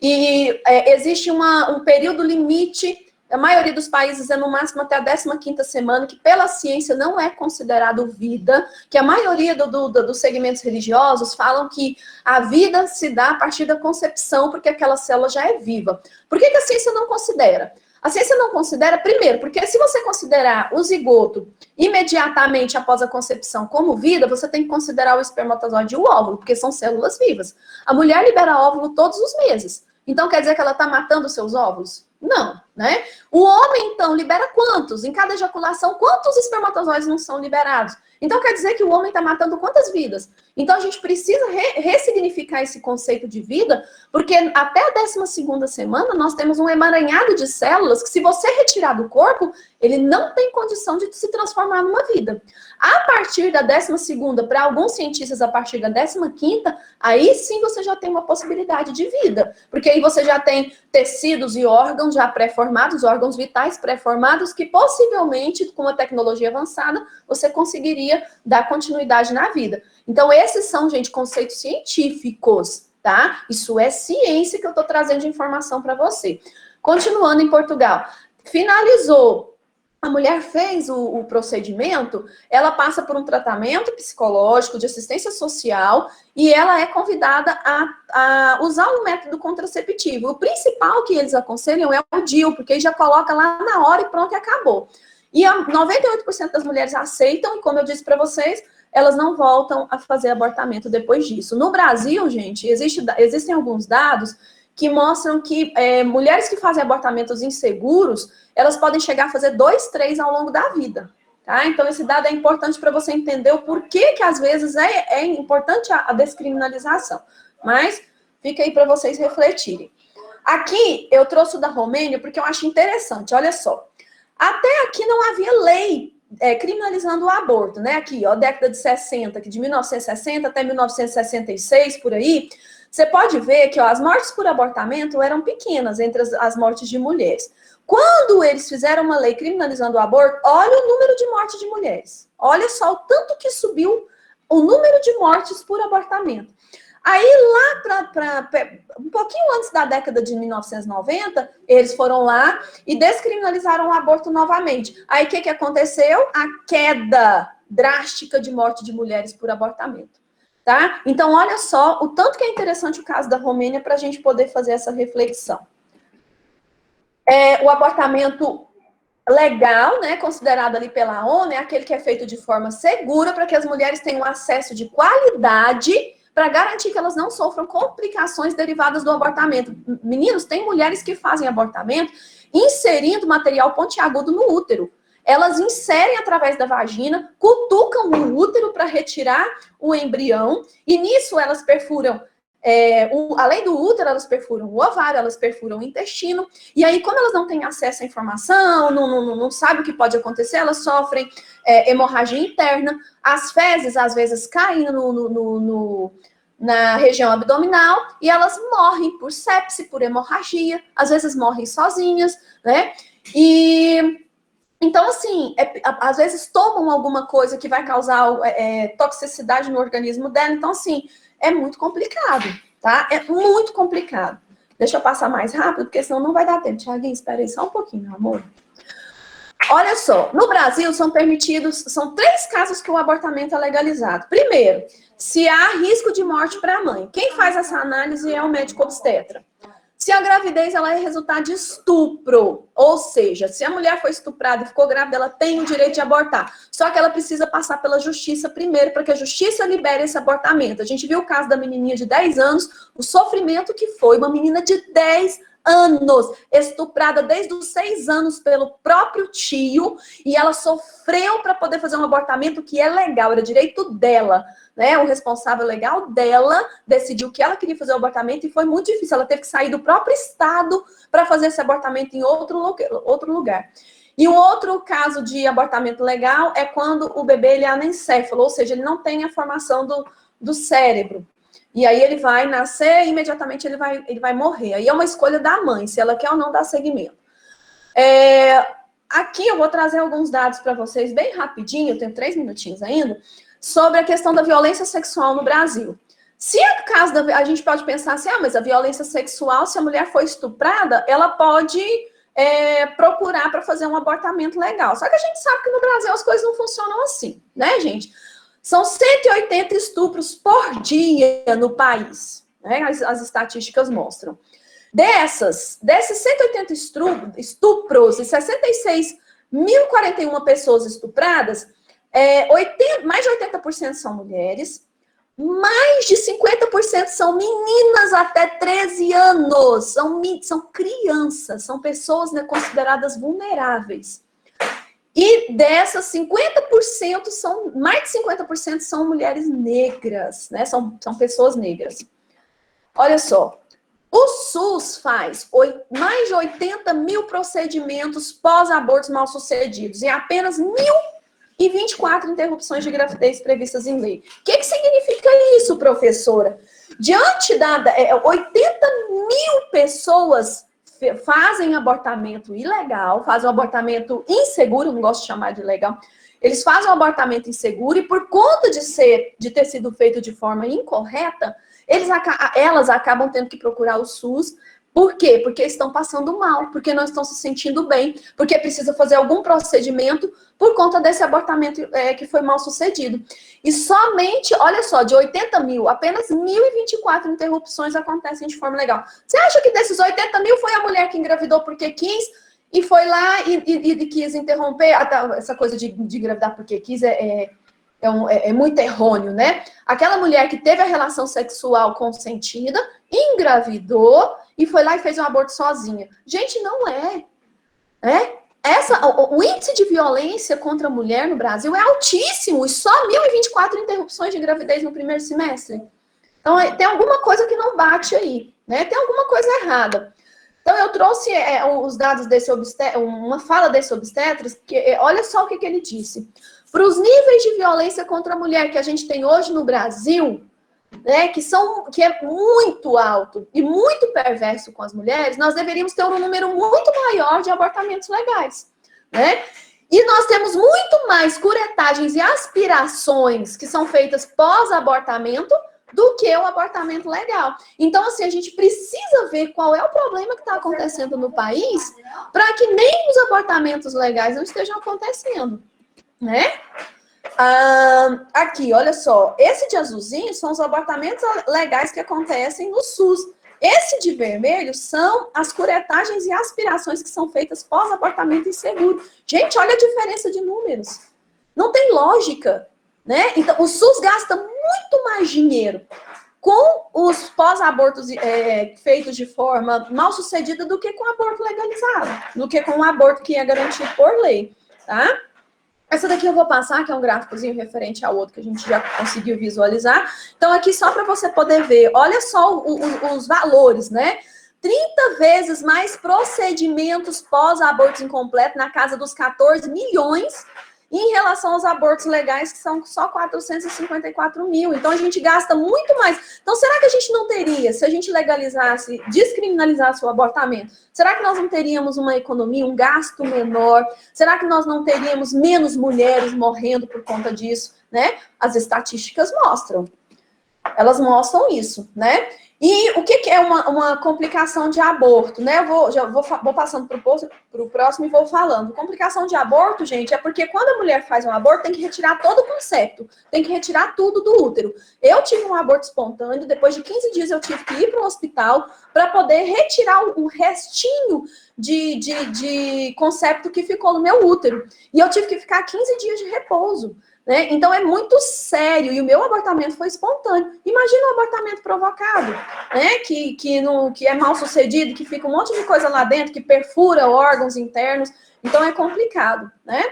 Speaker 1: E existe um período limite, a maioria dos países é no máximo até a 15ª semana, que pela ciência não é considerado vida, que a maioria dos segmentos religiosos falam que a vida se dá a partir da concepção, porque aquela célula já é viva. Por que a ciência não considera? A ciência não considera, primeiro, porque se você considerar o zigoto imediatamente após a concepção como vida, você tem que considerar o espermatozoide e o óvulo, porque são células vivas. A mulher libera óvulo todos os meses. Então, quer dizer que ela está matando os seus óvulos? Não, né? O homem, então, libera quantos? Em cada ejaculação, quantos espermatozoides não são liberados? Então, quer dizer que o homem está matando quantas vidas? Então, a gente precisa ressignificar esse conceito de vida, porque até a 12ª semana, nós temos um emaranhado de células que, se você retirar do corpo, ele não tem condição de se transformar numa vida. A partir da 12ª, para alguns cientistas, a partir da 15ª, aí sim você já tem uma possibilidade de vida. Porque aí você já tem tecidos e órgãos já pré-formados, órgãos vitais pré-formados, que possivelmente, com a tecnologia avançada, você conseguiria dar continuidade na vida. Então, esses são, gente, conceitos científicos, tá? Isso é ciência que eu estou trazendo de informação para você. Continuando em Portugal, finalizou. A mulher fez o procedimento, ela passa por um tratamento psicológico, de assistência social, e ela é convidada a usar um método contraceptivo. O principal que eles aconselham é o DIU, porque ele já coloca lá na hora e pronto, e acabou. E 98% das mulheres aceitam, e como eu disse para vocês, elas não voltam a fazer abortamento depois disso. No Brasil, gente, existem alguns dados que mostram que mulheres que fazem abortamentos inseguros, elas podem chegar a fazer 2, 3 ao longo da vida, tá? Então, esse dado é importante para você entender o porquê que, às vezes, é importante a descriminalização. Mas, fica aí para vocês refletirem. Aqui, eu trouxe o da Romênia porque eu acho interessante, olha só. Até aqui não havia lei criminalizando o aborto, né? Aqui, ó, década de 60, que de 1960 até 1966, por aí, você pode ver que ó, as mortes por abortamento eram pequenas entre as mortes de mulheres. Quando eles fizeram uma lei criminalizando o aborto, olha o número de mortes de mulheres. Olha só o tanto que subiu o número de mortes por abortamento. Aí, lá um pouquinho antes da década de 1990, eles foram lá e descriminalizaram o aborto novamente. Aí, o que aconteceu? A queda drástica de morte de mulheres por abortamento. Tá? Então, olha só o tanto que é interessante o caso da Romênia para a gente poder fazer essa reflexão. O abortamento legal, né, considerado ali pela ONU, é aquele que é feito de forma segura para que as mulheres tenham acesso de qualidade para garantir que elas não sofram complicações derivadas do abortamento. Meninos, tem mulheres que fazem abortamento inserindo material pontiagudo no útero. Elas inserem através da vagina, cutucam o útero para retirar o embrião, e nisso elas perfuram, além do útero, elas perfuram o ovário, elas perfuram o intestino, e aí, como elas não têm acesso à informação, não sabem o que pode acontecer, elas sofrem hemorragia interna, as fezes, às vezes, caem na região abdominal, e elas morrem por sepse, por hemorragia, às vezes morrem sozinhas, né? Então, assim, às vezes tomam alguma coisa que vai causar toxicidade no organismo dela. Então, assim, é muito complicado, tá? É muito complicado. Deixa eu passar mais rápido, porque senão não vai dar tempo. Tiaguinho, espera aí só um pouquinho, meu amor. Olha só, no Brasil são 3 casos que o abortamento é legalizado. Primeiro, se há risco de morte para a mãe. Quem faz essa análise é o médico obstetra. Se a gravidez ela é resultado de estupro, ou seja, se a mulher foi estuprada e ficou grávida, ela tem o direito de abortar. Só que ela precisa passar pela justiça primeiro, para que a justiça libere esse abortamento. A gente viu o caso da menininha de 10 anos, o sofrimento que foi, uma menina de 10 anos, estuprada desde os 6 anos pelo próprio tio, e ela sofreu para poder fazer um abortamento que é legal, era direito dela, né? O responsável legal dela decidiu que ela queria fazer o abortamento e foi muito difícil, ela teve que sair do próprio estado para fazer esse abortamento em outro lugar. E um outro caso de abortamento legal é quando o bebê ele é anencéfalo, ou seja, ele não tem a formação do cérebro. E aí ele vai nascer e imediatamente ele vai morrer. Aí é uma escolha da mãe, se ela quer ou não dar seguimento. Aqui eu vou trazer alguns dados para vocês bem rapidinho, eu tenho 3 minutinhos ainda, sobre a questão da violência sexual no Brasil. Se é o caso a gente pode pensar assim, mas a violência sexual, se a mulher for estuprada, ela pode procurar para fazer um abortamento legal. Só que a gente sabe que no Brasil as coisas não funcionam assim, né, gente? São 180 estupros por dia no país, né? As estatísticas mostram. Desses 180 estupros e 66.041 pessoas estupradas, mais de 80% são mulheres, mais de 50% são meninas até 13 anos, são crianças, são pessoas, né, consideradas vulneráveis. E dessas, 50% mais de 50% são mulheres negras, né? São pessoas negras. Olha só, o SUS faz mais de 80 mil procedimentos pós-abortos mal-sucedidos e apenas 1.024 interrupções de gravidez previstas em lei. O que significa isso, professora? Diante 80 mil pessoas fazem abortamento ilegal, fazem um abortamento inseguro, não gosto de chamar de ilegal, eles fazem um abortamento inseguro e por conta de ter sido feito de forma incorreta, elas acabam tendo que procurar o SUS. Por quê? Porque estão passando mal, porque não estão se sentindo bem, porque precisa fazer algum procedimento por conta desse abortamento que foi mal sucedido. E somente, olha só, de 80 mil, apenas 1.024 interrupções acontecem de forma legal. Você acha que desses 80 mil foi a mulher que engravidou porque quis e foi lá e quis interromper? Essa coisa de engravidar porque quis é muito errôneo, né? Aquela mulher que teve a relação sexual consentida, engravidou e foi lá e fez um aborto sozinha. Gente, não é. O índice de violência contra a mulher no Brasil é altíssimo, e só 1.024 interrupções de gravidez no primeiro semestre. Então, tem alguma coisa que não bate aí, né? Tem alguma coisa errada. Então, eu trouxe os dados uma fala desse obstetra, que olha só o que ele disse. Para os níveis de violência contra a mulher que a gente tem hoje no Brasil, né, que é muito alto e muito perverso com as mulheres, nós deveríamos ter um número muito maior de abortamentos legais, né? E nós temos muito mais curetagens e aspirações que são feitas pós-abortamento do que o abortamento legal. Então, assim, a gente precisa ver qual é o problema que está acontecendo no país para que nem os abortamentos legais não estejam acontecendo, né? Aqui, olha só, esse de azulzinho são os abortamentos legais que acontecem no SUS. Esse de vermelho são as curetagens e aspirações que são feitas pós-abortamento inseguro. Gente, olha a diferença de números. Não tem lógica, né? Então, o SUS gasta muito mais dinheiro com os pós-abortos feitos de forma mal sucedida do que com o aborto legalizado, do que com o aborto que é garantido por lei, tá? Essa daqui eu vou passar, que é um gráficozinho referente ao outro que a gente já conseguiu visualizar. Então, aqui só para você poder ver, olha só os valores, né? 30 vezes mais procedimentos pós-abortos incompletos, na casa dos 14 milhões, em relação aos abortos legais, que são só 454 mil. Então, a gente gasta muito mais. Então, será que a gente não teria, se a gente legalizasse, descriminalizasse o abortamento, será que nós não teríamos uma economia, um gasto menor? Será que nós não teríamos menos mulheres morrendo por conta disso, né? As estatísticas mostram. Elas mostram isso, né? E o que é uma complicação de aborto, né? Vou passando para o próximo e vou falando. Complicação de aborto, gente, é porque quando a mulher faz um aborto, tem que retirar todo o concepto, tem que retirar tudo do útero. Eu tive um aborto espontâneo, depois de 15 dias eu tive que ir para o hospital para poder retirar o restinho de concepto que ficou no meu útero. E eu tive que ficar 15 dias de repouso. Né? Então é muito sério, e o meu abortamento foi espontâneo. Imagina um abortamento provocado, né? Que é mal sucedido, que fica um monte de coisa lá dentro, que perfura órgãos internos, então é complicado, né?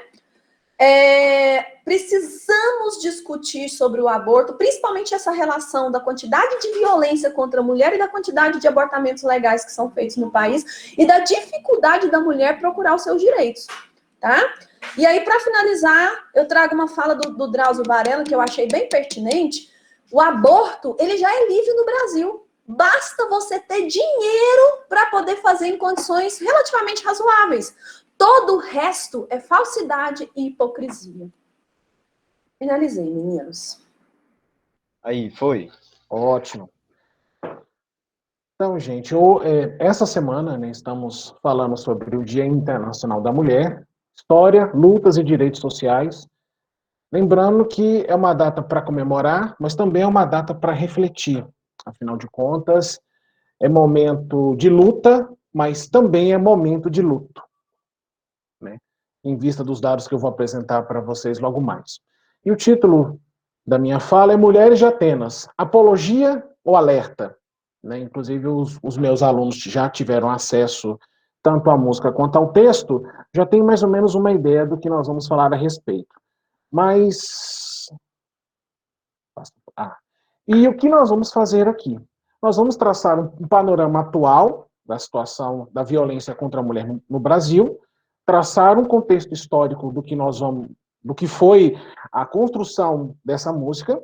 Speaker 1: Precisamos discutir sobre o aborto, principalmente essa relação da quantidade de violência contra a mulher e da quantidade de abortamentos legais que são feitos no país, e da dificuldade da mulher procurar os seus direitos, tá? E aí, para finalizar, eu trago uma fala do Drauzio Varela, que eu achei bem pertinente. O aborto, ele já é livre no Brasil. Basta você ter dinheiro para poder fazer em condições relativamente razoáveis. Todo o resto é falsidade e hipocrisia. Finalizei, meninos.
Speaker 2: Aí, foi.
Speaker 6: Ótimo. Então, gente, essa semana, né, estamos falando sobre o Dia Internacional da Mulher, história, lutas e direitos sociais. Lembrando que é uma data para comemorar, mas também é uma data para refletir. Afinal de contas, é momento de luta, mas também é momento de luto, né? Em vista dos dados que eu vou apresentar para vocês logo mais. E o título da minha fala é Mulheres de Atenas, Apologia ou Alerta? Né? Inclusive, os meus alunos já tiveram acesso tanto à música quanto ao texto, já tem mais ou menos uma ideia do que nós vamos falar a respeito. Mas... E o que nós vamos fazer aqui? Nós vamos traçar um panorama atual da situação da violência contra a mulher no Brasil, traçar um contexto histórico do que foi a construção dessa música,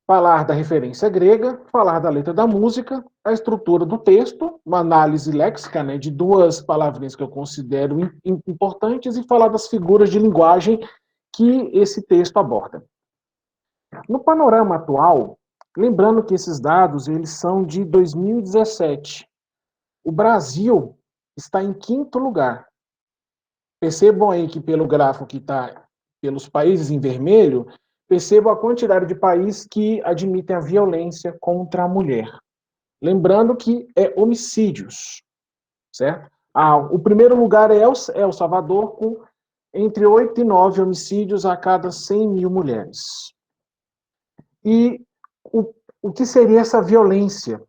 Speaker 6: falar da referência grega, falar da letra da música, a estrutura do texto, uma análise léxica, né, de duas palavrinhas que eu considero importantes, e falar das figuras de linguagem que esse texto aborda. No panorama atual, lembrando que esses dados eles são de 2017, o Brasil está em 5º lugar. Percebam aí que pelo gráfico que está pelos países em vermelho, percebam a quantidade de países que admitem a violência contra a mulher. Lembrando que é homicídios, certo? O primeiro lugar é El Salvador, com entre 8 e 9 homicídios a cada 100 mil mulheres. E o que seria essa violência?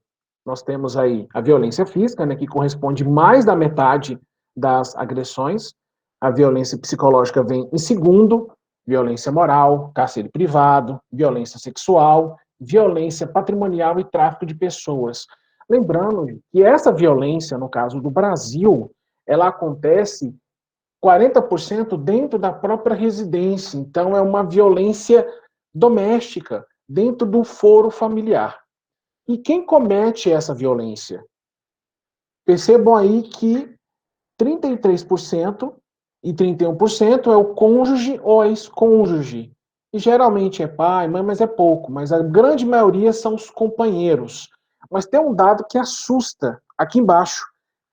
Speaker 6: Nós temos aí a violência física, né, que corresponde mais da metade das agressões. A violência psicológica vem em segundo, violência moral, cárcere privado, violência sexual, violência patrimonial e tráfico de pessoas. Lembrando que essa violência, no caso do Brasil, ela acontece 40% dentro da própria residência. Então, é uma violência doméstica. dentro do foro familiar. E quem comete essa violência? Percebam aí que 33% e 31% é o cônjuge ou ex-cônjuge. E geralmente é pai, mãe, mas é pouco. Mas a grande maioria são os companheiros. Mas tem um dado que assusta aqui embaixo.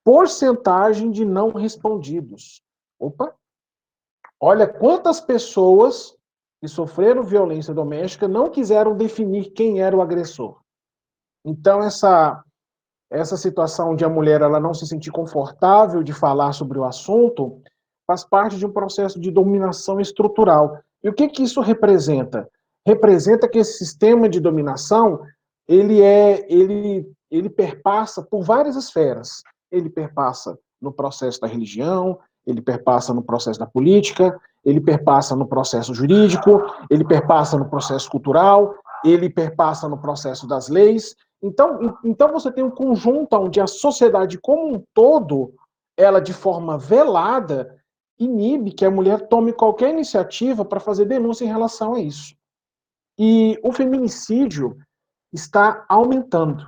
Speaker 6: Porcentagem de não respondidos. Opa! Olha quantas pessoas que sofreram violência doméstica não quiseram definir quem era o agressor. Então, essa situação de a mulher ela não se sentir confortável de falar sobre o assunto faz parte de um processo de dominação estrutural. E o que isso representa? Representa que esse sistema de dominação ele perpassa por várias esferas. Ele perpassa no processo da religião, ele perpassa no processo da política, ele perpassa no processo jurídico, ele perpassa no processo cultural, ele perpassa no processo das leis. Então você tem um conjunto onde a sociedade como um todo, ela de forma velada, inibe que a mulher tome qualquer iniciativa para fazer denúncia em relação a isso. E o feminicídio está aumentando.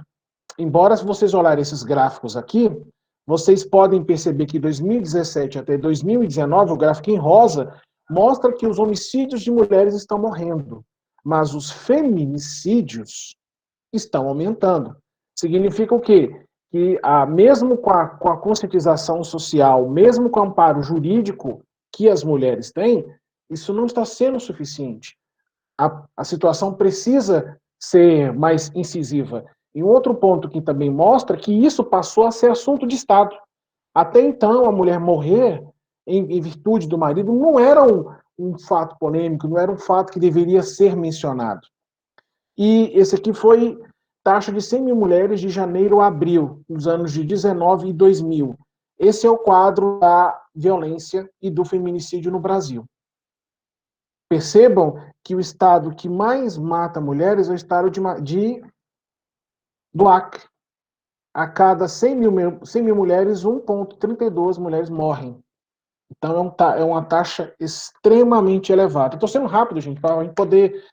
Speaker 6: Embora, se vocês olharem esses gráficos aqui, vocês podem perceber que 2017 até 2019, o gráfico em rosa, mostra que os homicídios de mulheres estão morrendo, mas os feminicídios estão aumentando. Significa o quê? Que mesmo com a conscientização social, mesmo com o amparo jurídico que as mulheres têm, isso não está sendo suficiente. A situação precisa ser mais incisiva. E um outro ponto que também mostra que isso passou a ser assunto de Estado. Até então, a mulher morrer em virtude do marido não era um fato polêmico, não era um fato que deveria ser mencionado. E esse aqui foi taxa de 100 mil mulheres de janeiro a abril, nos anos de 19 e 2000. Esse é o quadro da violência e do feminicídio no Brasil. Percebam que o estado que mais mata mulheres é o estado do Acre. A cada 100 mil mulheres, 1,32 mulheres morrem. Então é uma taxa extremamente elevada. Estou sendo rápido, gente, para a gente poder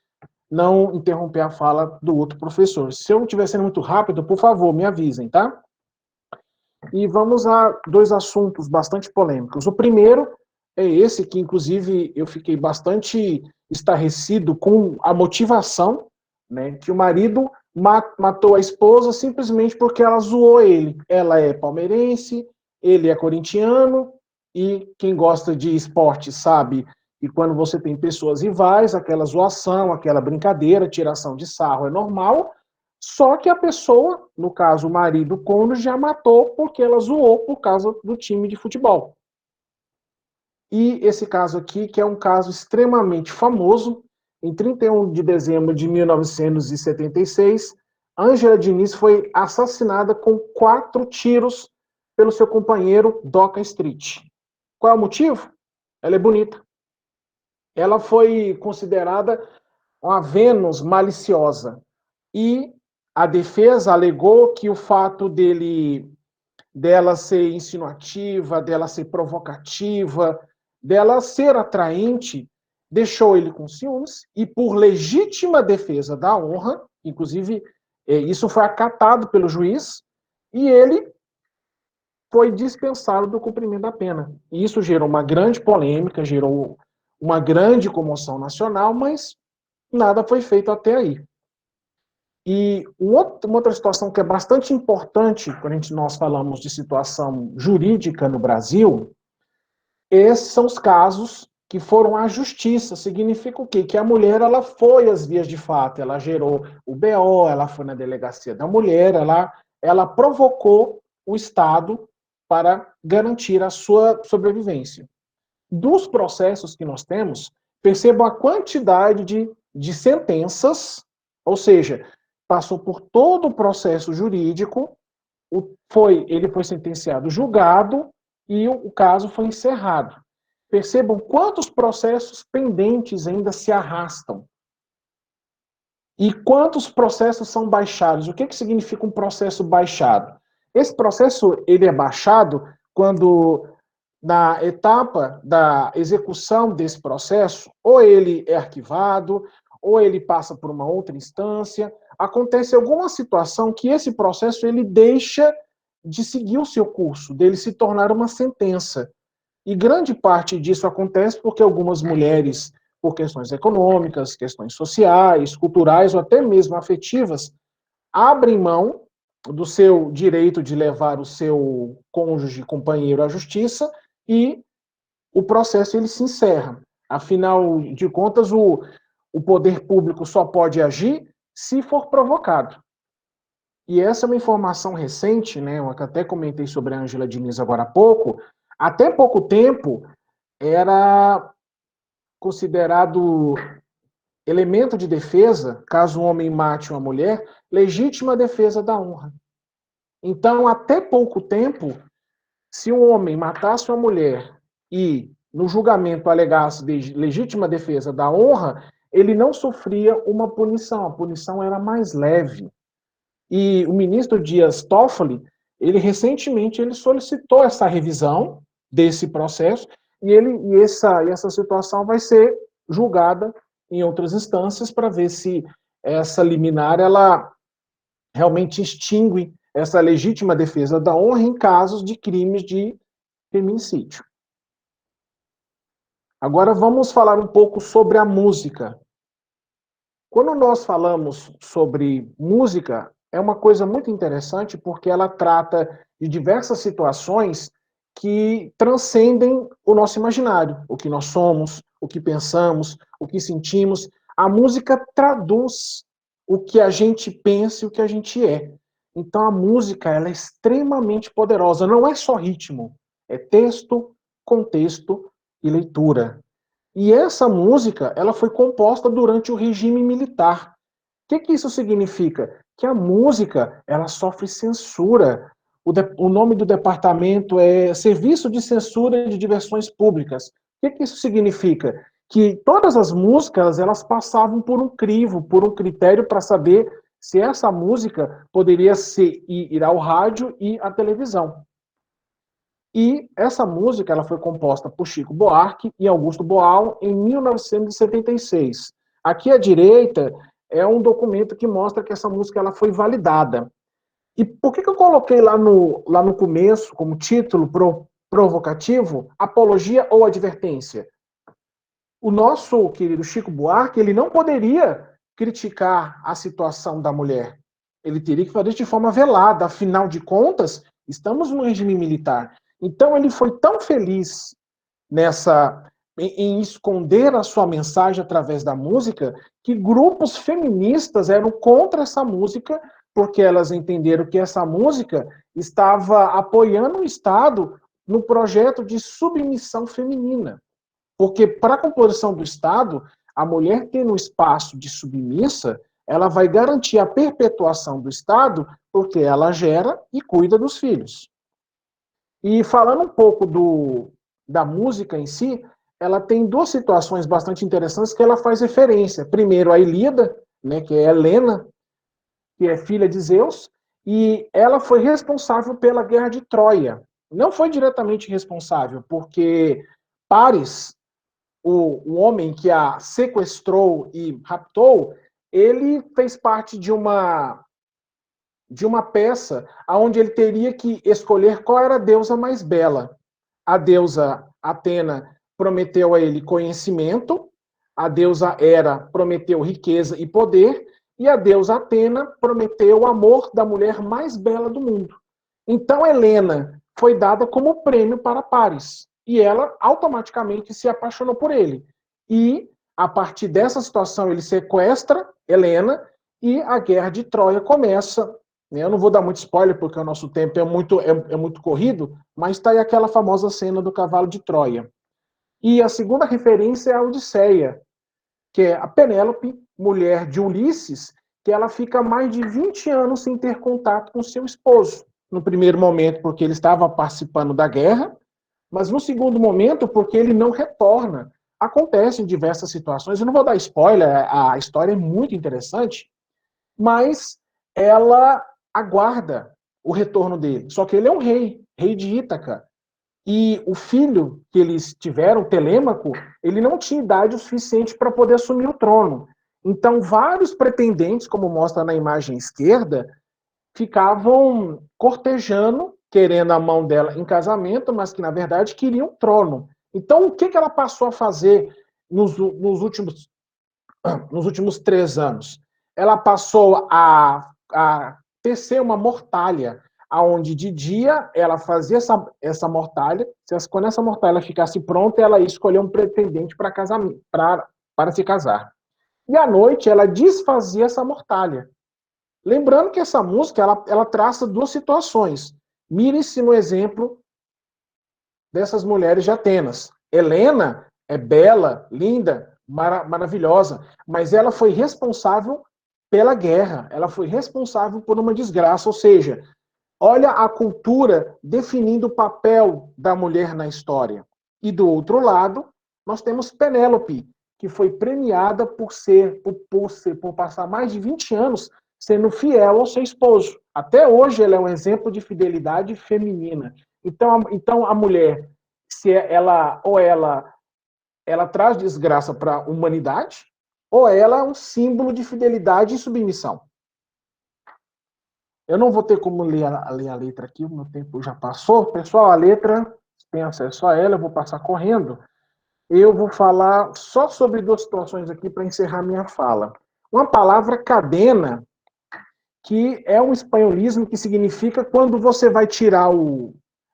Speaker 6: não interromper a fala do outro professor. Se eu estiver sendo muito rápido, por favor, me avisem, tá? E vamos a dois assuntos bastante polêmicos. O primeiro é esse, que inclusive eu fiquei bastante estarrecido com a motivação, né, que o marido matou a esposa simplesmente porque ela zoou ele. Ela é palmeirense, ele é corintiano, e quem gosta de esporte sabe que quando você tem pessoas rivais, aquela zoação, aquela brincadeira, tiração de sarro é normal, só que a pessoa, no caso o marido, o cônjuge, já matou porque ela zoou por causa do time de futebol. E esse caso aqui, que é um caso extremamente famoso, em 31 de dezembro de 1976, Ângela Diniz foi assassinada com 4 tiros pelo seu companheiro Doca Street. Qual é o motivo? Ela é bonita. Ela foi considerada uma Vênus maliciosa. E a defesa alegou que o fato dela ser insinuativa, dela ser provocativa, dela ser atraente, deixou ele com ciúmes, e por legítima defesa da honra, inclusive isso foi acatado pelo juiz, e ele foi dispensado do cumprimento da pena. E isso gerou uma grande polêmica, gerou uma grande comoção nacional, mas nada foi feito até aí. E uma outra situação que é bastante importante quando nós falamos de situação jurídica no Brasil, esses são os casos que foram à justiça. Significa o quê? Que a mulher ela foi às vias de fato, ela gerou o BO, ela foi na delegacia da mulher, ela provocou o Estado para garantir a sua sobrevivência. Dos processos que nós temos, percebam a quantidade de sentenças, ou seja, passou por todo o processo jurídico, ele foi sentenciado, julgado, e o caso foi encerrado. Percebam quantos processos pendentes ainda se arrastam. E quantos processos são baixados. O que significa um processo baixado? Esse processo ele é baixado quando, na etapa da execução desse processo, ou ele é arquivado, ou ele passa por uma outra instância. Acontece alguma situação que esse processo ele deixa de seguir o seu curso, dele se tornar uma sentença. E grande parte disso acontece porque algumas mulheres, por questões econômicas, questões sociais, culturais ou até mesmo afetivas, abrem mão do seu direito de levar o seu cônjuge, companheiro à justiça e o processo ele se encerra. Afinal de contas, o poder público só pode agir se for provocado. E essa é uma informação recente, né? Eu até comentei sobre a Ângela Diniz agora há pouco. Até pouco tempo era considerado elemento de defesa, caso um homem mate uma mulher, legítima defesa da honra. Então, até pouco tempo, se um homem matasse uma mulher e no julgamento alegasse de legítima defesa da honra, ele não sofria uma punição, a punição era mais leve. E o ministro Dias Toffoli, ele recentemente ele solicitou essa revisão desse processo e essa situação vai ser julgada em outras instâncias para ver se essa liminar ela realmente extingue essa legítima defesa da honra em casos de crimes de feminicídio. Agora vamos falar um pouco sobre a música. Quando nós falamos sobre música, é uma coisa muito interessante porque ela trata de diversas situações que transcendem o nosso imaginário, o que nós somos, o que pensamos, o que sentimos. A música traduz o que a gente pensa e o que a gente é. Então a música ela é extremamente poderosa, não é só ritmo, é texto, contexto e leitura. E essa música, ela foi composta durante o regime militar. O que isso significa? Que a música, ela sofre censura. O nome do departamento é Serviço de Censura de Diversões Públicas. O que isso significa? Que todas as músicas, elas passavam por um crivo, por um critério para saber se essa música poderia ir ao rádio e à televisão. E essa música ela foi composta por Chico Buarque e Augusto Boal em 1976. Aqui à direita é um documento que mostra que essa música ela foi validada. E por que eu coloquei lá no começo, como título provocativo, apologia ou advertência? O nosso querido Chico Buarque ele não poderia criticar a situação da mulher. Ele teria que fazer isso de forma velada. Afinal de contas, estamos no regime militar. Então ele foi tão feliz em esconder a sua mensagem através da música que grupos feministas eram contra essa música porque elas entenderam que essa música estava apoiando o Estado no projeto de submissão feminina. Porque para a composição do Estado, a mulher tendo um espaço de submissa, ela vai garantir a perpetuação do Estado porque ela gera e cuida dos filhos. E falando um pouco da música em si, ela tem duas situações bastante interessantes que ela faz referência. Primeiro, a Ilíada, né, que é Helena, que é filha de Zeus, e ela foi responsável pela Guerra de Troia. Não foi diretamente responsável, porque Paris, o homem que a sequestrou e raptou, ele fez parte de uma peça onde ele teria que escolher qual era a deusa mais bela. A deusa Atena prometeu a ele conhecimento, a deusa Hera prometeu riqueza e poder, e a deusa Atena prometeu o amor da mulher mais bela do mundo. Então Helena foi dada como prêmio para Paris, e ela automaticamente se apaixonou por ele. E, a partir dessa situação, ele sequestra Helena e a Guerra de Troia começa. Eu não vou dar muito spoiler, porque o nosso tempo é muito corrido, mas está aí aquela famosa cena do cavalo de Troia. E a segunda referência é a Odisseia, que é a Penélope, mulher de Ulisses, que ela fica mais de 20 anos sem ter contato com seu esposo. No primeiro momento, porque ele estava participando da guerra, mas no segundo momento, porque ele não retorna. Acontecem diversas situações, eu não vou dar spoiler, a história é muito interessante, mas ela aguarda o retorno dele. Só que ele é um rei de Ítaca. E o filho que eles tiveram, Telêmaco, ele não tinha idade o suficiente para poder assumir o trono. Então, vários pretendentes, como mostra na imagem esquerda, ficavam cortejando, querendo a mão dela em casamento, mas que, na verdade, queriam o trono. Então, o que ela passou a fazer nos últimos 3 anos? Ela passou a tecer uma mortalha, onde de dia ela fazia essa mortalha, quando essa mortalha ficasse pronta, ela ia escolher um pretendente para se casar. E à noite ela desfazia essa mortalha. Lembrando que essa música ela traça duas situações. Mire-se no exemplo dessas mulheres de Atenas. Helena é bela, linda, maravilhosa, mas ela foi responsável pela guerra, ela foi responsável por uma desgraça, ou seja, olha a cultura definindo o papel da mulher na história. E do outro lado, nós temos Penélope, que foi premiada por passar mais de 20 anos sendo fiel ao seu esposo. Até hoje ela é um exemplo de fidelidade feminina. Então a mulher, se ela traz desgraça para a humanidade, ou ela é um símbolo de fidelidade e submissão. Eu não vou ter como ler a letra aqui, o meu tempo já passou. Pessoal, a letra, tem acesso a ela, eu vou passar correndo. Eu vou falar só sobre duas situações aqui para encerrar minha fala. Uma palavra cadena, que é um espanholismo que significa quando você vai tirar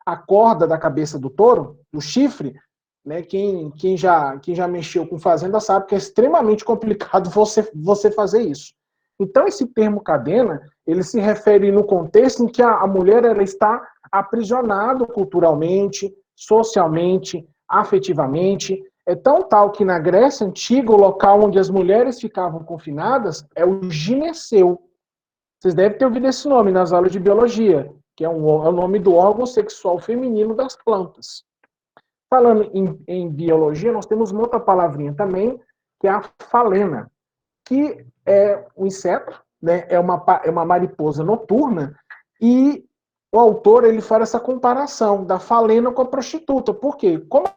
Speaker 6: a corda da cabeça do touro, do chifre, né? Quem já mexeu com fazenda sabe que é extremamente complicado você fazer isso. Então, esse termo cadena, ele se refere no contexto em que a mulher ela está aprisionada culturalmente, socialmente, afetivamente. É tão tal que na Grécia Antiga, o local onde as mulheres ficavam confinadas é o gineceu. Vocês devem ter ouvido esse nome nas aulas de biologia, que é o nome do órgão sexual feminino das plantas. Falando em biologia, nós temos uma outra palavrinha também, que é a falena, que é um inseto, né? É uma mariposa noturna, e o autor ele faz essa comparação da falena com a prostituta. Por quê? Como a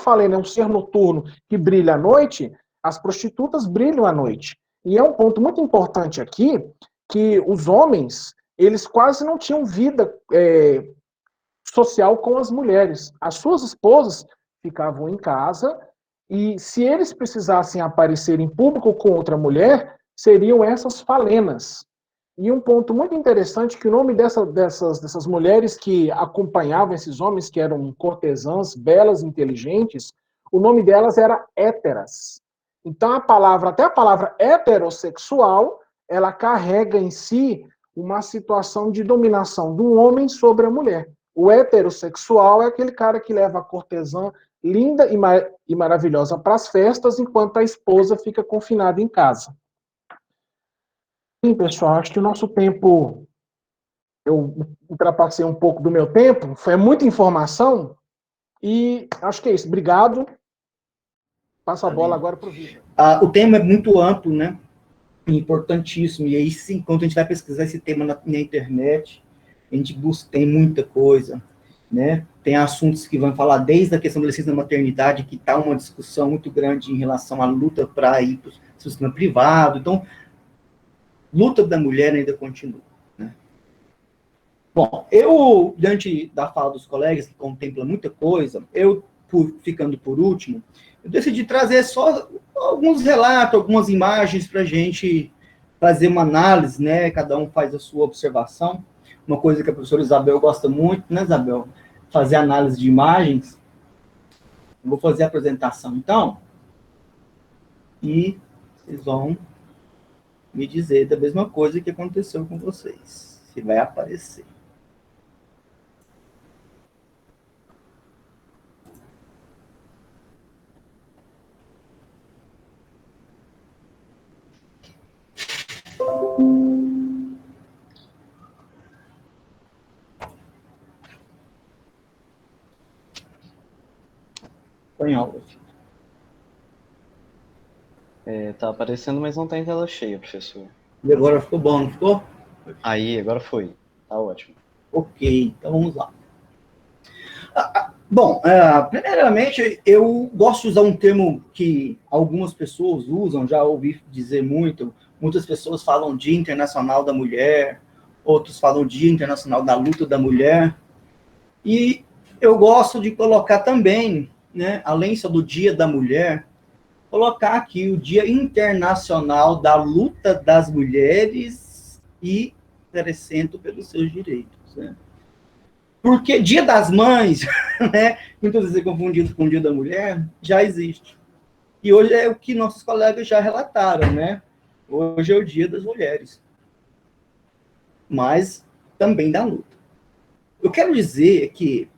Speaker 6: falena é um ser noturno que brilha à noite, as prostitutas brilham à noite. E é um ponto muito importante aqui, que os homens, eles quase não tinham vida social com as mulheres. As suas esposas ficavam em casa e se eles precisassem aparecer em público com outra mulher, seriam essas falenas. E um ponto muito interessante que o nome dessas mulheres que acompanhavam esses homens, que eram cortesãs, belas, inteligentes, o nome delas era héteras. Então até a palavra heterossexual, ela carrega em si uma situação de dominação do homem sobre a mulher. O heterossexual é aquele cara que leva a cortesã linda e maravilhosa para as festas, enquanto a esposa fica confinada em casa. Sim, pessoal, acho que o nosso tempo, eu ultrapassei um pouco do meu tempo, foi muita informação, e acho que é isso. Obrigado. Passo a bola agora para o Vitor.
Speaker 7: O tema é muito amplo, né? Importantíssimo, e aí sim, quando a gente vai pesquisar esse tema na internet, a gente busca, tem muita coisa, né? Tem assuntos que vão falar desde a questão da licença da maternidade, que está uma discussão muito grande em relação à luta para ir para o sistema privado. Então, luta da mulher ainda continua, né? Bom, eu, diante da fala dos colegas, que contempla muita coisa, ficando por último, eu decidi trazer só alguns relatos, algumas imagens para a gente fazer uma análise, né? Cada um faz a sua observação. Uma coisa que a professora Isabel gosta muito, né, Isabel? Fazer análise de imagens. Eu vou fazer a apresentação, então, e vocês vão me dizer da mesma coisa que aconteceu com vocês. Se vai aparecer. Põe aula.
Speaker 2: Tá aparecendo, mas não tá em tela cheia, professor.
Speaker 7: E agora ficou bom, não ficou?
Speaker 2: Aí, agora foi. Tá ótimo.
Speaker 7: Ok, então vamos lá. Bom, primeiramente, eu gosto de usar um termo que algumas pessoas usam, já ouvi dizer muito. Muitas pessoas falam Dia Internacional da Mulher, outros falam Dia Internacional da Luta da Mulher. E eu gosto de colocar também, né, além só do Dia da Mulher, colocar aqui o Dia Internacional da Luta das Mulheres e crescendo pelos seus direitos, né? Porque Dia das Mães, né, muitas vezes é confundido com o Dia da Mulher, já existe. E hoje é o que nossos colegas já relataram, né? Hoje é o Dia das Mulheres. Mas também da luta. Eu quero dizer que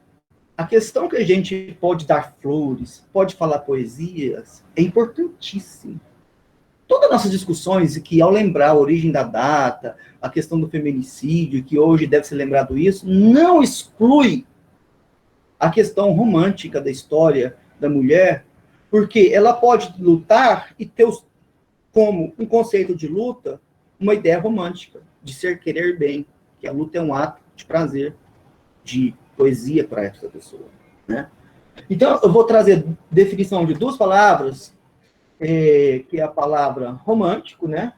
Speaker 7: a questão que a gente pode dar flores, pode falar poesias, é importantíssimo. Todas as nossas discussões, que ao lembrar a origem da data, a questão do feminicídio, que hoje deve ser lembrado isso, não exclui a questão romântica da história da mulher, porque ela pode lutar e ter como um conceito de luta uma ideia romântica, de ser querer bem, que a luta é um ato de prazer, de poesia para essa pessoa, né? Então, eu vou trazer definição de duas palavras, que é a palavra romântico, né?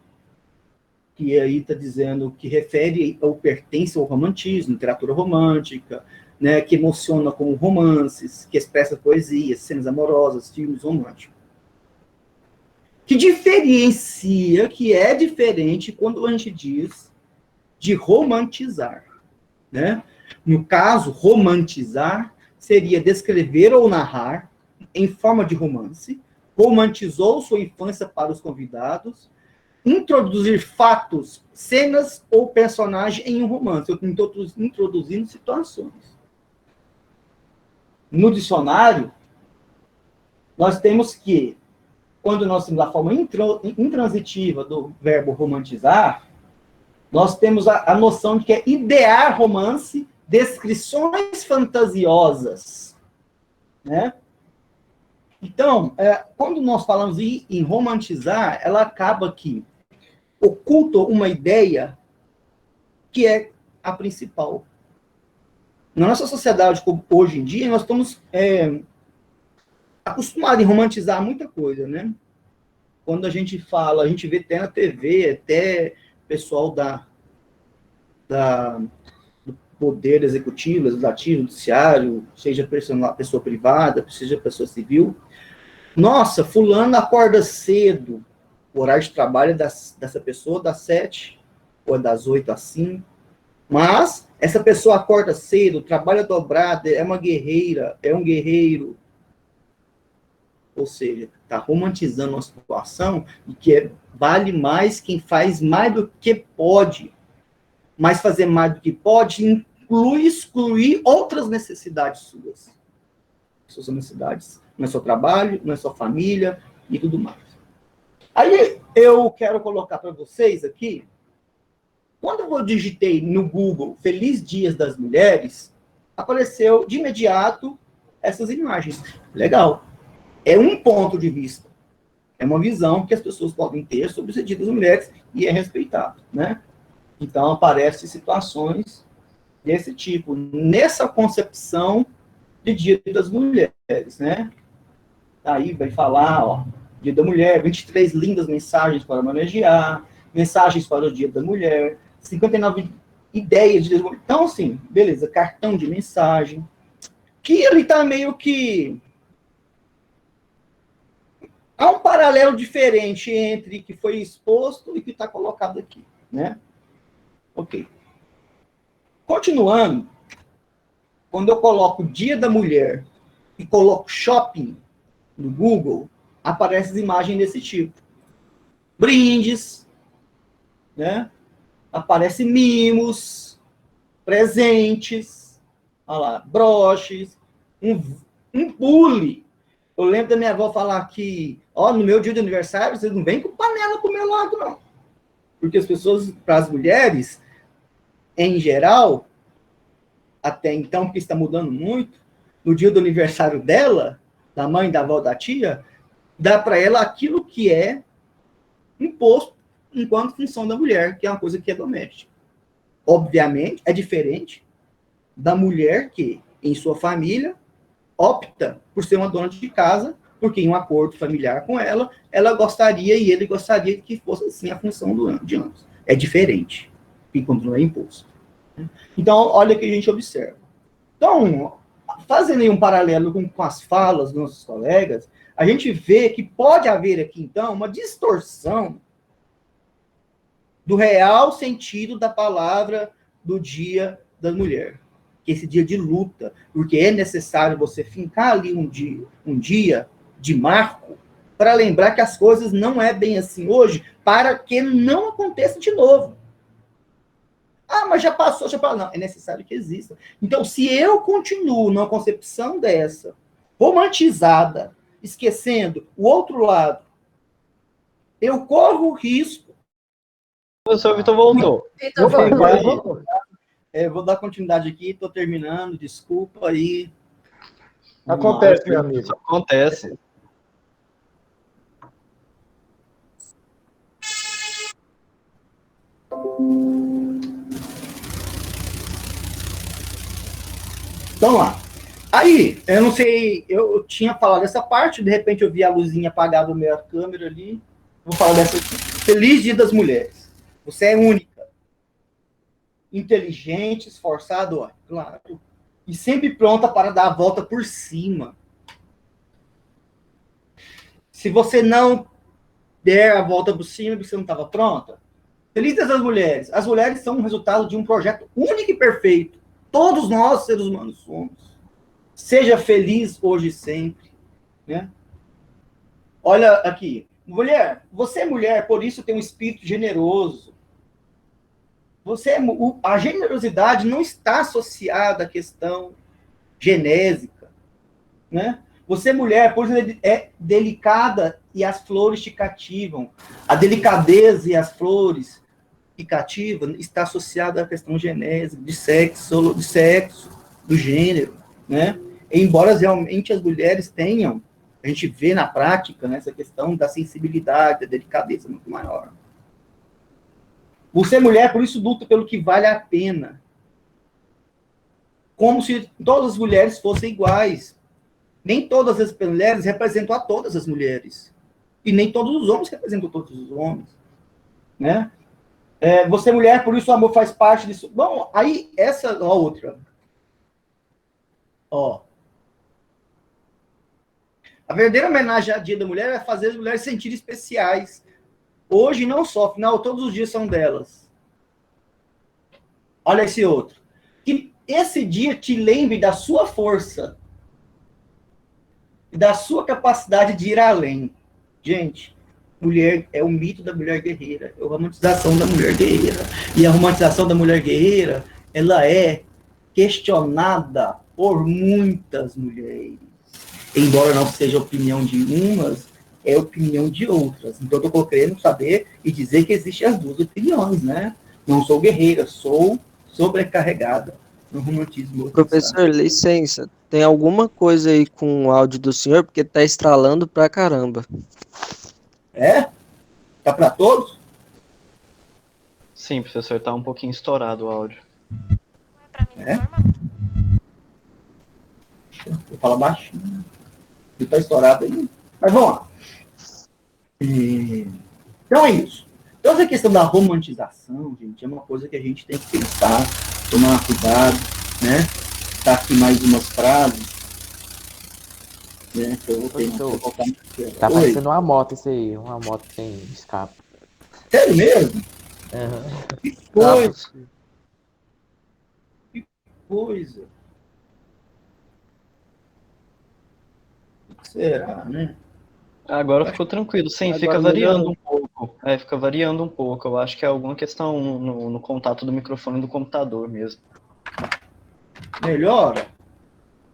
Speaker 7: Que aí está dizendo que refere ou pertence ao romantismo, literatura romântica, né? Que emociona como romances, que expressa poesias, cenas amorosas, filmes românticos. Que diferencia, que é diferente quando a gente diz de romantizar, né? No caso, romantizar seria descrever ou narrar em forma de romance, romantizou sua infância para os convidados, introduzir fatos, cenas ou personagem em um romance. Eu estou introduzindo situações. No dicionário, nós temos que, quando nós temos a forma intransitiva do verbo romantizar, nós temos a noção de que é idear romance, descrições fantasiosas, né? Então, quando nós falamos em romantizar, ela acaba que oculta uma ideia que é a principal. Na nossa sociedade, hoje em dia, nós estamos acostumados em romantizar muita coisa, né? Quando a gente fala, a gente vê até na TV, até pessoal do poder executivo, legislativo, judiciário, seja pessoa privada, seja pessoa civil. Nossa, fulano acorda cedo, o horário de trabalho dessa pessoa das 7 ou das 8 às 5, mas essa pessoa acorda cedo, trabalha dobrado, é uma guerreira, é um guerreiro. Ou seja, está romantizando uma situação e que vale mais quem faz mais do que pode. Mas fazer mais do que pode inclui excluir outras necessidades suas. Suas necessidades. Não é só trabalho, não é só família e tudo mais. Aí eu quero colocar para vocês aqui, quando eu digitei no Google Feliz Dias das Mulheres, apareceu de imediato essas imagens. Legal. É um ponto de vista. É uma visão que as pessoas podem ter sobre os dias das mulheres e é respeitado, né? Então, aparecem situações desse tipo, nessa concepção de Dia das Mulheres, né? Aí vai falar, ó, Dia da Mulher, 23 lindas mensagens para homenagear, mensagens para o Dia da Mulher, 59 ideias de Dia da Mulher. Então, assim, beleza, cartão de mensagem, que ele tá meio que... Há um paralelo diferente entre o que foi exposto e o que está colocado aqui, né? Ok. Continuando, quando eu coloco Dia da Mulher e coloco shopping no Google, aparecem imagens desse tipo. Brindes, né? Aparecem mimos, presentes, olha lá, broches, um bule. Eu lembro da minha avó falar que, ó, no meu dia de aniversário, vocês não vêm com panela pro meu lado, não. Porque as pessoas, para as mulheres, em geral, até então, porque está mudando muito, no dia do aniversário dela, da mãe, da avó, da tia, dá para ela aquilo que é imposto enquanto função da mulher, que é uma coisa que é doméstica. Obviamente, é diferente da mulher que, em sua família, opta por ser uma dona de casa, porque em um acordo familiar com ela, ela gostaria e ele gostaria que fosse assim a função de ambos. É diferente, e continua imposto. Então, olha o que a gente observa. Então, fazendo aí um paralelo com as falas dos nossos colegas, a gente vê que pode haver aqui, então, uma distorção do real sentido da palavra do Dia da Mulher, que é esse dia de luta, porque é necessário você fincar ali um dia de marco para lembrar que as coisas não é bem assim hoje, para que não aconteça de novo. Ah, mas já passou. Não, é necessário que exista. Então, se eu continuo numa concepção dessa, romantizada, esquecendo o outro lado, eu corro o risco.
Speaker 2: O professor Vitor voltou.
Speaker 1: Vitor,
Speaker 7: Vou vou dar continuidade aqui, estou terminando, desculpa aí.
Speaker 6: Acontece, meu amigo.
Speaker 2: Isso acontece.
Speaker 7: Então lá. Aí, eu não sei, eu tinha falado dessa parte, de repente eu vi a luzinha apagada da minha câmera ali. Vou falar dessa aqui. Feliz Dia das Mulheres. Você é única. Inteligente, esforçada, ó, claro. E sempre pronta para dar a volta por cima. Se você não der a volta por cima, porque você não estava pronta. Feliz Dia das Mulheres. As mulheres são um resultado de um projeto único e perfeito. Todos nós, seres humanos, somos. Seja feliz hoje e sempre. Né? Olha aqui. Mulher, você é mulher, por isso tem um espírito generoso. A generosidade não está associada à questão genésica. Né? Você é mulher, por isso é delicada e as flores te cativam. A delicadeza e as flores que cativam está associada à questão genésica, de sexo, do gênero. Né? Embora realmente as mulheres tenham, a gente vê na prática, né, essa questão da sensibilidade, da delicadeza muito maior. Você é mulher, por isso luta pelo que vale a pena. Como se todas as mulheres fossem iguais. Nem todas as mulheres representam a todas as mulheres. E nem todos os homens representam todos os homens. Né? Você é mulher, por isso o amor faz parte disso. Bom, aí essa outra. Ó. A verdadeira homenagem ao Dia da Mulher é fazer as mulheres se sentirem especiais. Hoje não só, afinal, todos os dias são delas. Olha esse outro. Que esse dia te lembre da sua força e da sua capacidade de ir além. Gente, mulher é o mito da mulher guerreira, é a romantização da mulher guerreira. E a romantização da mulher guerreira, ela é questionada por muitas mulheres. Embora não seja opinião de umas, é opinião de outras. Então, eu estou querendo saber e dizer que existem as duas opiniões, né? Não sou guerreira, sou sobrecarregada no romantismo.
Speaker 4: Professor, licença, tem alguma coisa aí com o áudio do senhor? Porque tá estralando pra caramba.
Speaker 7: É? Tá para todos?
Speaker 2: Sim, professor, tá um pouquinho estourado o áudio.
Speaker 7: É? Eu falo baixinho. Ele tá estourado aí. Mas vamos lá. Então é isso. Então essa questão da romantização, gente, é uma coisa que a gente tem que pensar, tomar cuidado, né? Tá aqui mais umas frases, né? Que eu vou colocar.
Speaker 5: Tá parecendo uma moto isso aí, uma moto sem escape.
Speaker 7: Sério mesmo?
Speaker 5: Uhum.
Speaker 7: Que coisa. Que coisa. Será, né?
Speaker 2: Agora ficou tranquilo, sim,
Speaker 4: Agora
Speaker 2: fica variando
Speaker 4: melhorou.
Speaker 2: um pouco. Fica variando um pouco. Eu acho que é alguma questão no contato do microfone do computador mesmo.
Speaker 7: Melhora?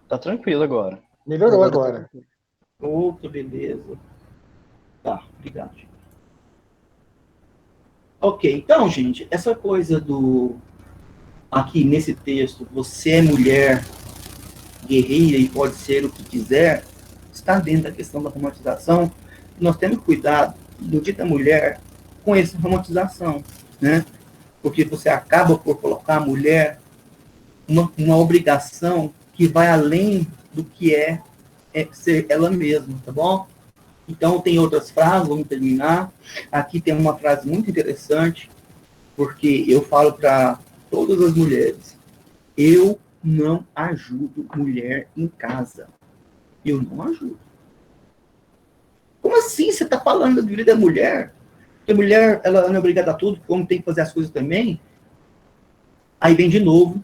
Speaker 2: Tá tranquilo agora.
Speaker 6: Melhorou agora.
Speaker 7: Outra, beleza. Tá, obrigado. Ok, então, gente, essa coisa do... Aqui nesse texto, você é mulher guerreira e pode ser o que quiser, está dentro da questão da romantização. Nós temos que cuidar do Dia da Mulher com essa romantização, né? Porque você acaba por colocar a mulher uma obrigação que vai além do que é ser ela mesma, tá bom? Então, tem outras frases, vamos terminar. Aqui tem uma frase muito interessante, porque eu falo para todas as mulheres, eu não ajudo mulher em casa. Eu não ajudo. Como assim você está falando da vida da mulher? Porque a mulher, ela não é obrigada a tudo, como tem que fazer as coisas também. Aí vem de novo,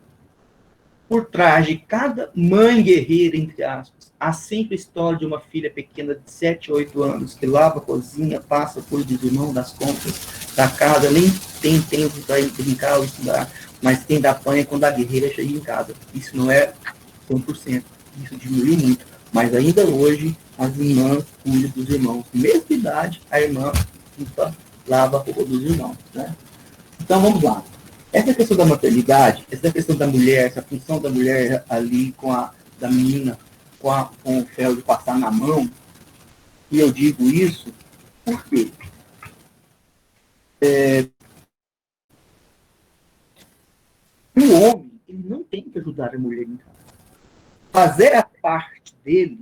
Speaker 7: por trás de cada mãe guerreira, entre aspas, há sempre a história de uma filha pequena de 7, 8 anos, que lava a cozinha, passa por dos irmãos das compras da casa, nem tem tempo para ir brincar ou estudar, mas quem dá panha quando a guerreira chega em casa. Isso não é 100%, isso diminuiu muito. Mas ainda hoje, as irmãs cuidam dos irmãos. Mesma idade, a irmã lava a roupa dos irmãos. Né? Então, vamos lá. Essa questão da maternidade, essa questão da mulher, essa função da mulher ali da menina com o fel de passar na mão, e eu digo isso por quê? O homem, ele não tem que ajudar a mulher em casa. Fazer a parte dele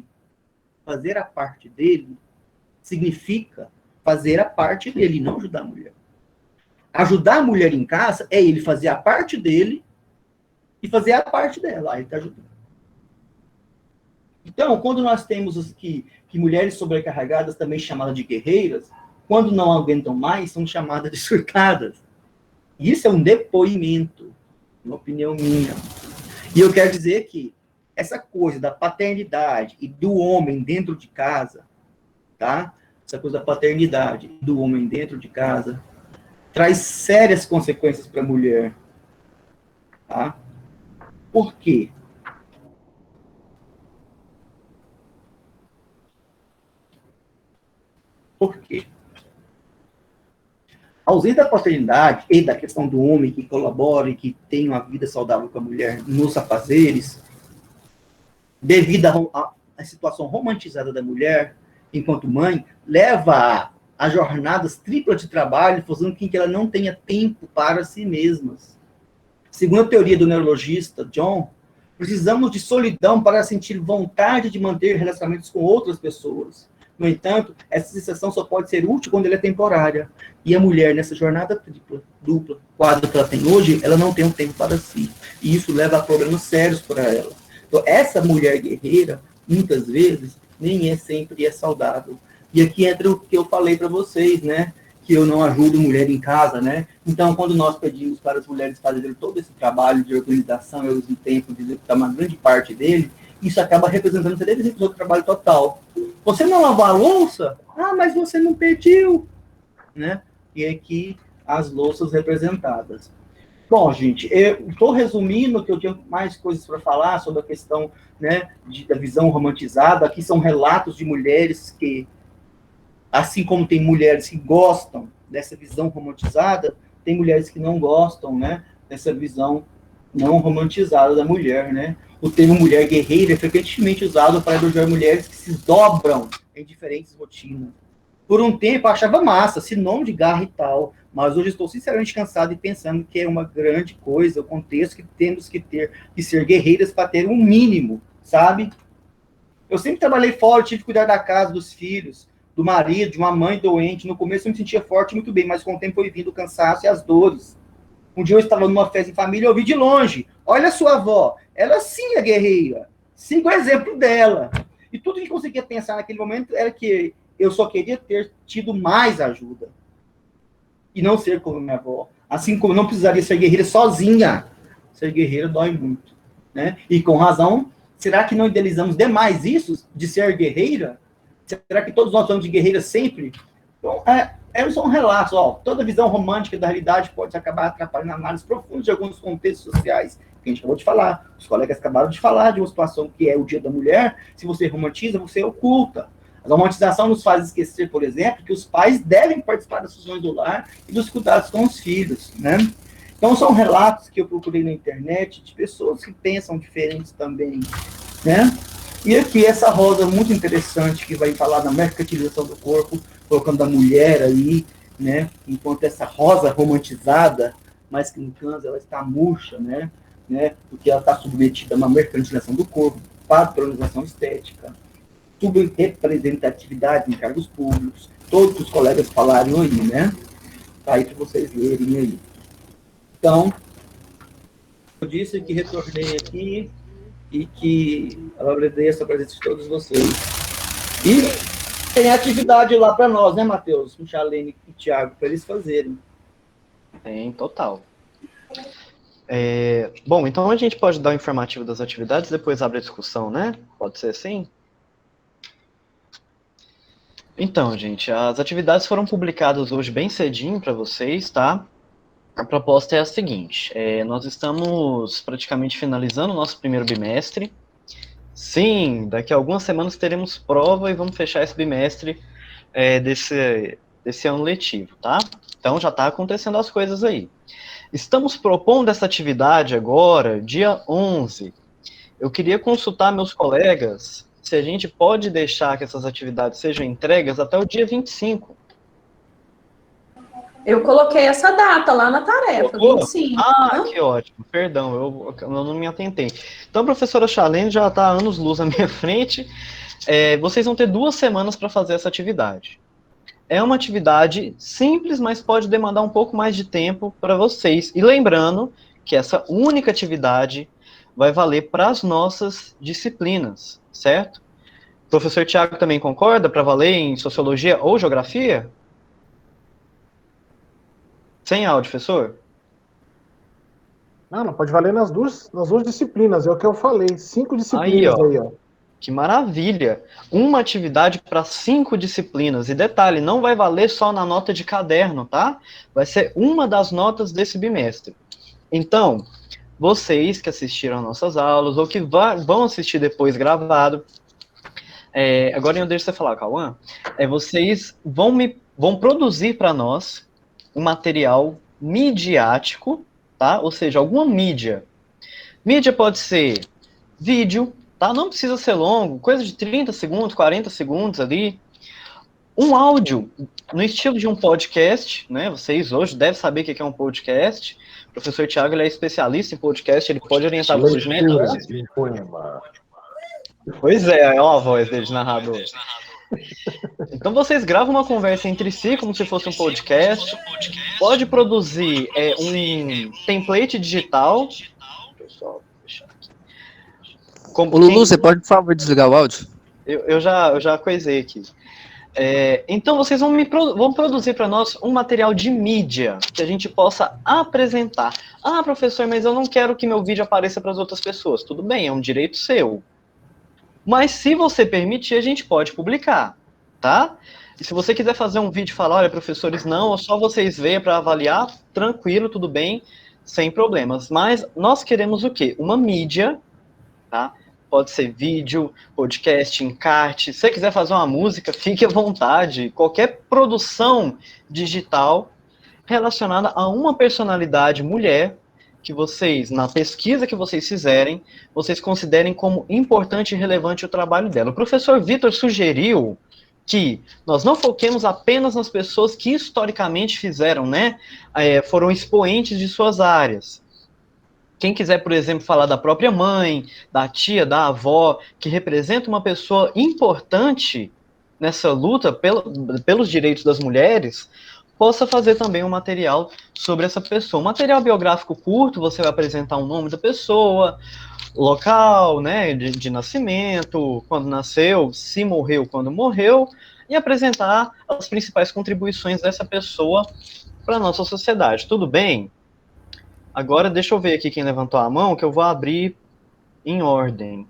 Speaker 7: significa fazer a parte dele, não ajudar a mulher. Ajudar a mulher em casa é ele fazer a parte dele e fazer a parte dela. Aí ele está ajudando. Então, quando nós temos que mulheres sobrecarregadas, também chamadas de guerreiras, quando não aguentam mais, são chamadas de surtadas. Isso é um depoimento, uma opinião minha. E eu quero dizer que essa coisa da paternidade e do homem dentro de casa, tá? Essa coisa da paternidade e do homem dentro de casa traz sérias consequências para a mulher. Tá? Por quê? Por quê? A ausência da paternidade e da questão do homem que colabora e que tem uma vida saudável com a mulher nos afazeres, devido à situação romantizada da mulher, enquanto mãe, leva a jornadas triplas de trabalho, fazendo com que ela não tenha tempo para si mesmas. Segundo a teoria do neurologista John, precisamos de solidão para sentir vontade de manter relacionamentos com outras pessoas. No entanto, essa sensação só pode ser útil quando ela é temporária. E a mulher, nessa jornada tripla, dupla, quadra que ela tem hoje, ela não tem um tempo para si. E isso leva a problemas sérios para ela. Então, essa mulher guerreira, muitas vezes, nem sempre é saudável. E aqui entra o que eu falei para vocês, né? Que eu não ajudo mulher em casa, né? Então, quando nós pedimos para as mulheres fazerem todo esse trabalho de organização, eu uso o tempo de executar uma grande parte dele, isso acaba representando, você deve executar o trabalho total. Você não lavou a louça? Ah, mas você não pediu, né? E aqui as louças representadas. Bom, gente, eu estou resumindo, que eu tinha mais coisas para falar sobre a questão, né, da visão romantizada. Aqui são relatos de mulheres que, assim como tem mulheres que gostam dessa visão romantizada, tem mulheres que não gostam, né, dessa visão não romantizada da mulher, né? O termo mulher guerreira é frequentemente usado para elogiar mulheres que se dobram em diferentes rotinas. Por um tempo eu achava massa, sinônimo de garra e tal, mas hoje estou sinceramente cansado e pensando que é uma grande coisa, o contexto que temos que ter, que ser guerreiras para ter um mínimo, sabe? Eu sempre trabalhei fora, tive que cuidar da casa, dos filhos, do marido, de uma mãe doente. No começo eu me sentia forte muito bem, mas com o tempo foi vindo o cansaço e as dores. Um dia eu estava numa festa em família e ouvi de longe: olha a sua avó, ela sim é guerreira, siga o exemplo dela. E tudo que eu conseguia pensar naquele momento era que eu só queria ter tido mais ajuda. E não ser como minha avó. Assim como não precisaria ser guerreira sozinha. Ser guerreira dói muito. Né? E com razão, será que não idealizamos demais isso, de ser guerreira? Será que todos nós falamos de guerreira sempre? Então, são relatos. Toda visão romântica da realidade pode acabar atrapalhando a análise profunda de alguns contextos sociais, que a gente acabou de falar. Os colegas acabaram de falar de uma situação que é o Dia da Mulher. Se você romantiza, você oculta. A romantização nos faz esquecer, por exemplo, que os pais devem participar das funções do lar e dos cuidados com os filhos, né? Então, são relatos que eu procurei na internet de pessoas que pensam diferentes também, né? E aqui, essa rosa muito interessante, que vai falar da mercantilização do corpo, colocando a mulher aí, né? Enquanto essa rosa romantizada, mas que no caso ela está murcha, né? Porque ela está submetida a uma mercantilização do corpo, padronização estética, subrepresentatividade em cargos públicos, todos os colegas falaram aí, né? Tá aí para vocês lerem aí. Então, eu disse que retornei aqui e que agradeço a presença de todos vocês. E tem atividade lá para nós, né, Matheus? Com Charlene e Thiago, para eles fazerem.
Speaker 2: Tem, total. Bom, então a gente pode dar o informativo das atividades, depois abre a discussão, né? Pode ser assim? Então, gente, as atividades foram publicadas hoje bem cedinho para vocês, tá? A proposta é a seguinte, nós estamos praticamente finalizando o nosso primeiro bimestre. Sim, daqui a algumas semanas teremos prova e vamos fechar esse bimestre desse ano letivo, tá? Então já está acontecendo as coisas aí. Estamos propondo essa atividade agora, dia 11. Eu queria consultar meus colegas se a gente pode deixar que essas atividades sejam entregues até o dia 25.
Speaker 1: Eu coloquei essa data lá na tarefa,
Speaker 2: Colocou?
Speaker 1: 25.
Speaker 2: Ah, que ótimo, perdão, eu não me atentei. Então, a professora Charlene já está há anos-luz à minha frente. Vocês vão ter 2 semanas para fazer essa atividade. É uma atividade simples, mas pode demandar um pouco mais de tempo para vocês. E lembrando que essa única atividade vai valer para as nossas disciplinas, certo? O professor Tiago também concorda para valer em Sociologia ou Geografia? Sem áudio, professor?
Speaker 6: Não, pode valer nas duas disciplinas, é o que eu falei. 5 disciplinas aí, ó.
Speaker 2: Que maravilha! Uma atividade para 5 disciplinas. E detalhe, não vai valer só na nota de caderno, tá? Vai ser uma das notas desse bimestre. Então, vocês que assistiram nossas aulas, ou que vão assistir depois gravado, agora eu deixo você falar, Cauã, vocês vão produzir para nós um material midiático, tá? Ou seja, alguma mídia. Mídia pode ser vídeo, tá? Não precisa ser longo, coisa de 30 segundos, 40 segundos ali. Um áudio, no estilo de um podcast, né? Vocês hoje devem saber o que é um podcast. O professor Tiago, ele é especialista em podcast, ele pode orientar vocês melhor. Pois é, ó a voz dele de narrador. Então vocês gravam uma conversa entre si, como se fosse um podcast. Pode produzir um template digital. Pessoal, deixa aqui.
Speaker 8: Ô Lulu, você pode, por favor, desligar o áudio?
Speaker 2: Eu já coisei aqui. Então vocês vão produzir para nós um material de mídia que a gente possa apresentar. Ah, professor, mas eu não quero que meu vídeo apareça para as outras pessoas. Tudo bem, é um direito seu. Mas se você permitir, a gente pode publicar, tá? E se você quiser fazer um vídeo e falar, olha, professores, não, é só vocês verem para avaliar, tranquilo, tudo bem, sem problemas. Mas nós queremos o quê? Uma mídia, tá? Pode ser vídeo, podcast, encarte. Se você quiser fazer uma música, fique à vontade. Qualquer produção digital relacionada a uma personalidade mulher que vocês, na pesquisa que vocês fizerem, vocês considerem como importante e relevante o trabalho dela. O professor Vitor sugeriu que nós não foquemos apenas nas pessoas que historicamente fizeram, né, foram expoentes de suas áreas. Quem quiser, por exemplo, falar da própria mãe, da tia, da avó, que representa uma pessoa importante nessa luta pelos direitos das mulheres, possa fazer também um material sobre essa pessoa. Um material biográfico curto, você vai apresentar o nome da pessoa, local, né, de nascimento, quando nasceu, se morreu, quando morreu, e apresentar as principais contribuições dessa pessoa para a nossa sociedade. Tudo bem? Agora, deixa eu ver aqui quem levantou a mão, que eu vou abrir em ordem.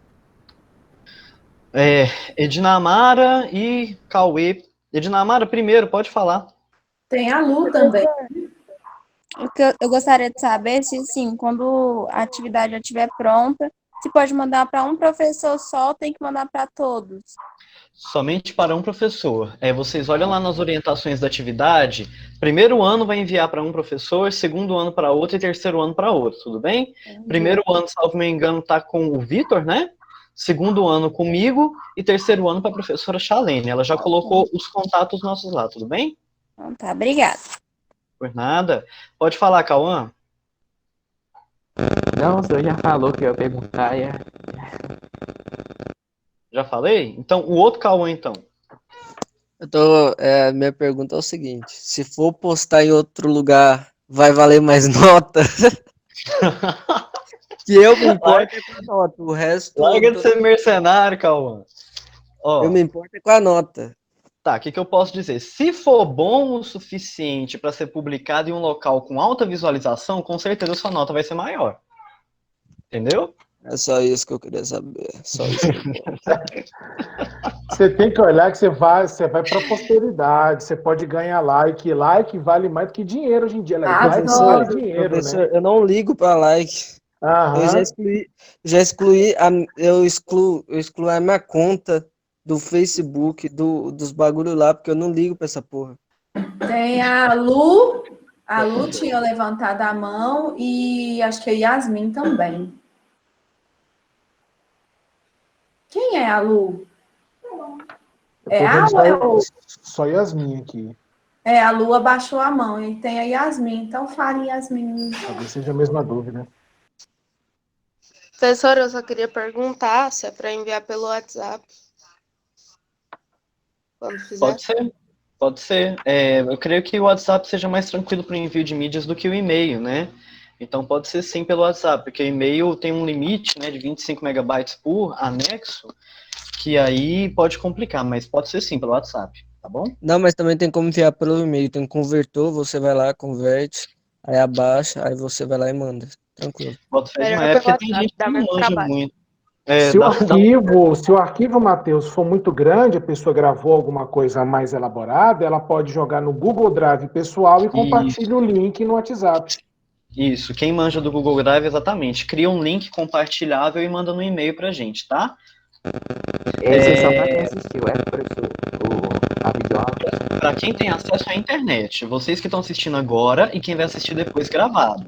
Speaker 2: Edinamara e Cauê. Edinamara, primeiro, pode falar.
Speaker 1: Tem a Lu também.
Speaker 9: O que eu gostaria de saber se, sim, quando a atividade já estiver pronta, se pode mandar para um professor só ou tem que mandar para todos?
Speaker 2: Somente para um professor. Vocês olham lá nas orientações da atividade, primeiro ano vai enviar para um professor, segundo ano para outro e terceiro ano para outro, tudo bem? Primeiro ano, salvo me engano, está com o Vitor, né? Segundo ano comigo e terceiro ano para a professora Charlene. Ela já colocou os contatos nossos lá, tudo bem?
Speaker 9: Então tá, obrigada.
Speaker 2: Por nada. Pode falar, Cauã.
Speaker 5: Não, o senhor já falou que eu ia perguntar.
Speaker 2: Já falei? Então, o outro Cauã, então.
Speaker 8: Minha pergunta é o seguinte: se for postar em outro lugar, vai valer mais nota? Que eu me importo é com a nota. O resto.
Speaker 2: Larga de ser mercenário, Cauã. Ó,
Speaker 8: Eu me importo é com a nota.
Speaker 2: tá, o que eu posso dizer? Se for bom o suficiente para ser publicado em um local com alta visualização, com certeza sua nota vai ser maior. Entendeu?
Speaker 8: É só isso que eu queria saber. Só isso.
Speaker 6: Você tem que olhar que você vai para a posteridade, você pode ganhar like. Like vale mais do que dinheiro hoje em dia. Like
Speaker 1: Adoro.
Speaker 6: vale dinheiro,
Speaker 8: Professor,
Speaker 6: né?
Speaker 8: eu não ligo para like. Eu
Speaker 6: Aham.
Speaker 8: já excluí, eu excluo a minha conta do Facebook, dos bagulho lá, porque eu não ligo pra essa porra.
Speaker 1: Tem a Lu tinha levantado a mão e acho que a Yasmin também. Quem é a Lu? É a
Speaker 6: Só Yasmin aqui.
Speaker 1: É, a Lu abaixou a mão e tem a Yasmin. Então fale, Yasmin.
Speaker 6: Talvez seja a mesma dúvida.
Speaker 10: Professor, eu só queria perguntar se é para enviar pelo WhatsApp. Quando fizer.
Speaker 2: Pode ser. Pode ser. Eu creio que o WhatsApp seja mais tranquilo para o envio de mídias do que o e-mail, né? Então pode ser sim pelo WhatsApp, porque o e-mail tem um limite, né, de 25 megabytes por anexo, que aí pode complicar, mas pode ser sim pelo WhatsApp, tá bom?
Speaker 8: Não, mas também tem como enviar pelo e-mail. Tem um convertor, você vai lá, converte, aí abaixa, aí você vai lá e manda. Tranquilo.
Speaker 2: Pode ser,
Speaker 10: Melhor
Speaker 2: mas
Speaker 10: pelo
Speaker 2: porque tem
Speaker 10: WhatsApp,
Speaker 2: gente que
Speaker 10: dá
Speaker 2: não
Speaker 10: menos
Speaker 2: manja
Speaker 10: trabalho.
Speaker 2: muito.
Speaker 6: Se o arquivo, Matheus, for muito grande, a pessoa gravou alguma coisa mais elaborada, ela pode jogar no Google Drive pessoal e compartilha o link no WhatsApp.
Speaker 2: Isso, quem manja do Google Drive, exatamente. Cria um link compartilhável e manda no e-mail pra gente, tá?
Speaker 5: Esse é só para quem assistiu, professor? A videoaula?
Speaker 2: Para quem tem acesso à internet, vocês que estão assistindo agora e quem vai assistir depois gravado.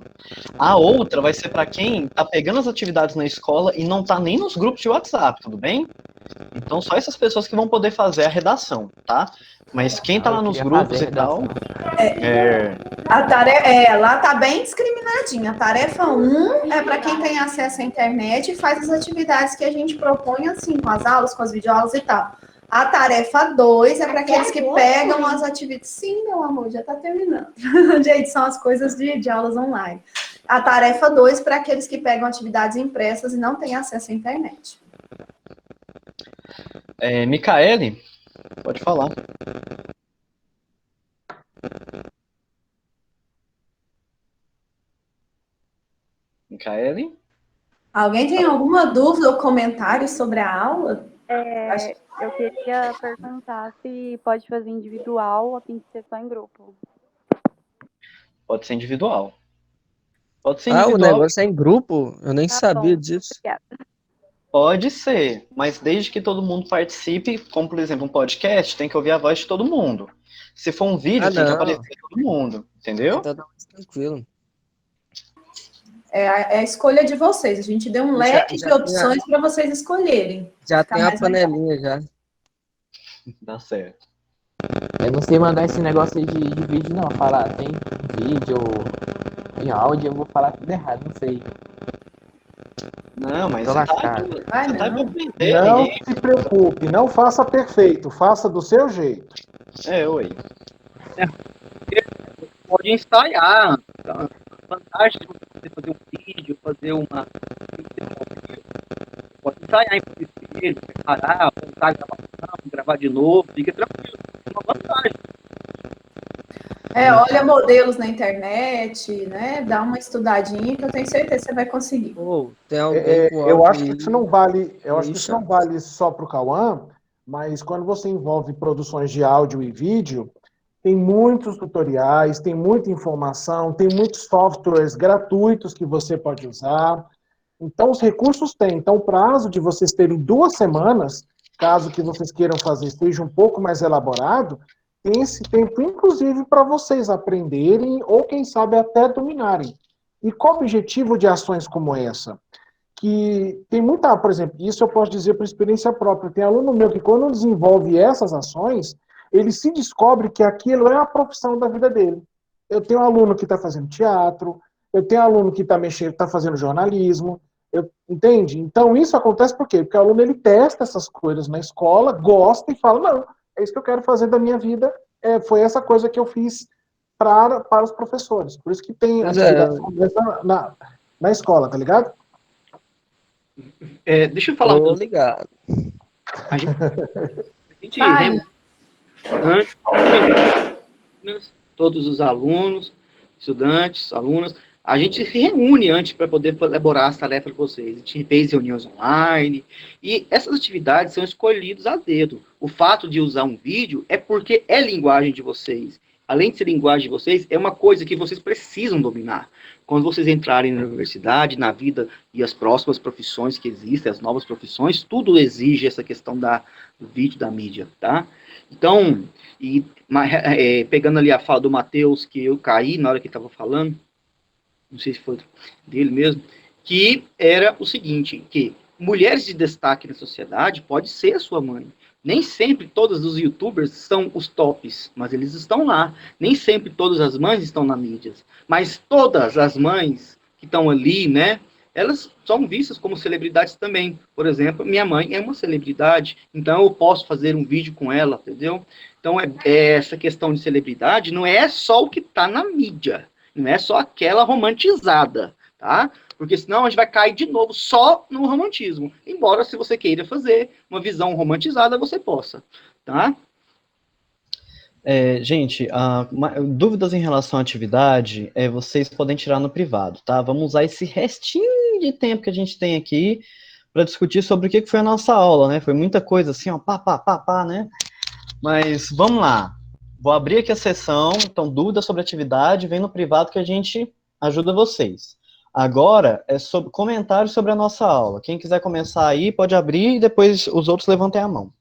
Speaker 2: A outra vai ser para quem tá pegando as atividades na escola e não tá nem nos grupos de WhatsApp, tudo bem? Então só essas pessoas que vão poder fazer a redação, tá? Mas quem tá lá nos grupos e tal...
Speaker 1: A tarefa, lá tá bem discriminadinha. A tarefa 1 é para quem tem acesso à internet e faz as atividades que a gente propõe, assim, com as aulas, com as videoaulas e tal. A tarefa 2 é para aqueles que pegam as atividades... Sim, meu amor, já tá terminando. Gente, são as coisas de aulas online. A tarefa 2 para aqueles que pegam atividades impressas e não têm acesso à internet.
Speaker 2: Micaele, pode falar. Micaele?
Speaker 1: Alguém tem alguma dúvida ou comentário sobre a aula?
Speaker 11: Eu queria perguntar se pode fazer individual ou tem que ser só em grupo.
Speaker 2: Pode ser individual. Pode ser
Speaker 8: O
Speaker 2: individual.
Speaker 8: negócio é em grupo? Eu nem sabia disso.
Speaker 11: Obrigada.
Speaker 2: Pode ser, mas desde que todo mundo participe, como por exemplo um podcast, tem que ouvir a voz de todo mundo. Se for um vídeo, tem que aparecer todo mundo, entendeu?
Speaker 8: Então tá mais tranquilo.
Speaker 1: É a escolha de vocês. A gente deu um leque de opções para vocês escolherem.
Speaker 8: Já tem a panelinha já.
Speaker 2: Dá certo.
Speaker 5: Eu não sei mandar esse negócio aí de vídeo, não. Falar tem vídeo, tem áudio, eu vou falar tudo errado, não sei.
Speaker 2: Não, mas
Speaker 5: Tô
Speaker 2: você tá
Speaker 5: lascado.
Speaker 2: pra aprender.
Speaker 6: Não se preocupe, não faça perfeito, faça do seu jeito.
Speaker 2: Oi.
Speaker 12: Pode ensaiar. Tá? Fantástico você fazer um vídeo, fazer uma. Pode ensaiar em espelho, preparar, voltar a gravação, gravar de novo, fica tranquilo. É uma vantagem.
Speaker 1: Olha modelos na internet, né? Dá uma estudadinha que eu tenho certeza que você vai conseguir.
Speaker 8: Tem alguém
Speaker 6: Eu acho que isso não vale, só para o Cauã, mas quando você envolve produções de áudio e vídeo, tem muitos tutoriais, tem muita informação, tem muitos softwares gratuitos que você pode usar. Então, os recursos tem. Então, o prazo de vocês terem 2 semanas, caso que vocês queiram fazer seja um pouco mais elaborado, tem esse tempo, inclusive, para vocês aprenderem ou, quem sabe, até dominarem. E qual o objetivo de ações como essa? Que tem muita, por exemplo, isso eu posso dizer por experiência própria. Tem aluno meu que, quando desenvolve essas ações, ele se descobre que aquilo é a profissão da vida dele. Eu tenho um aluno que está fazendo teatro, eu tenho um aluno que está fazendo jornalismo, Entende? Então, isso acontece por quê? Porque o aluno ele testa essas coisas na escola, gosta e fala, não, é isso que eu quero fazer da minha vida, foi essa coisa que eu fiz para os professores. Por isso que tem
Speaker 8: Pois é,
Speaker 6: atividades como essa na escola, tá ligado?
Speaker 12: Deixa eu falar uma
Speaker 8: tô
Speaker 12: coisa.
Speaker 8: ligado.
Speaker 12: A gente
Speaker 1: Vai.
Speaker 12: antes, todos os alunos, estudantes, alunas, a gente se reúne antes para poder elaborar as tarefas para vocês. A gente fez reuniões online e essas atividades são escolhidas a dedo. O fato de usar um vídeo é porque é linguagem de vocês. Além de ser linguagem de vocês, é uma coisa que vocês precisam dominar. Quando vocês entrarem na universidade, na vida e as próximas profissões que existem, as novas profissões, tudo exige essa questão do vídeo, da mídia, tá? Então, pegando ali a fala do Matheus, que eu caí na hora que ele estava falando, não sei se foi dele mesmo, que era o seguinte, que mulheres de destaque na sociedade pode ser a sua mãe. Nem sempre todos os youtubers são os tops, mas eles estão lá. Nem sempre todas as mães estão na mídia. Mas todas as mães que estão ali, né, elas são vistas como celebridades também. Por exemplo, minha mãe é uma celebridade, então eu posso fazer um vídeo com ela, entendeu? Então, essa questão de celebridade não é só o que está na mídia, não é só aquela romantizada, tá? Porque senão a gente vai cair de novo só no romantismo. Embora, se você queira fazer uma visão romantizada, você possa, tá?
Speaker 2: Gente, dúvidas em relação à atividade, vocês podem tirar no privado, tá? Vamos usar esse restinho de tempo que a gente tem aqui para discutir sobre o que foi a nossa aula, né? Foi muita coisa assim, ó, pá, né? Mas vamos lá. Vou abrir aqui a sessão, então dúvidas sobre atividade, vem no privado que a gente ajuda vocês. Agora é sobre comentários sobre a nossa aula. Quem quiser começar aí, pode abrir e depois os outros levantem a mão.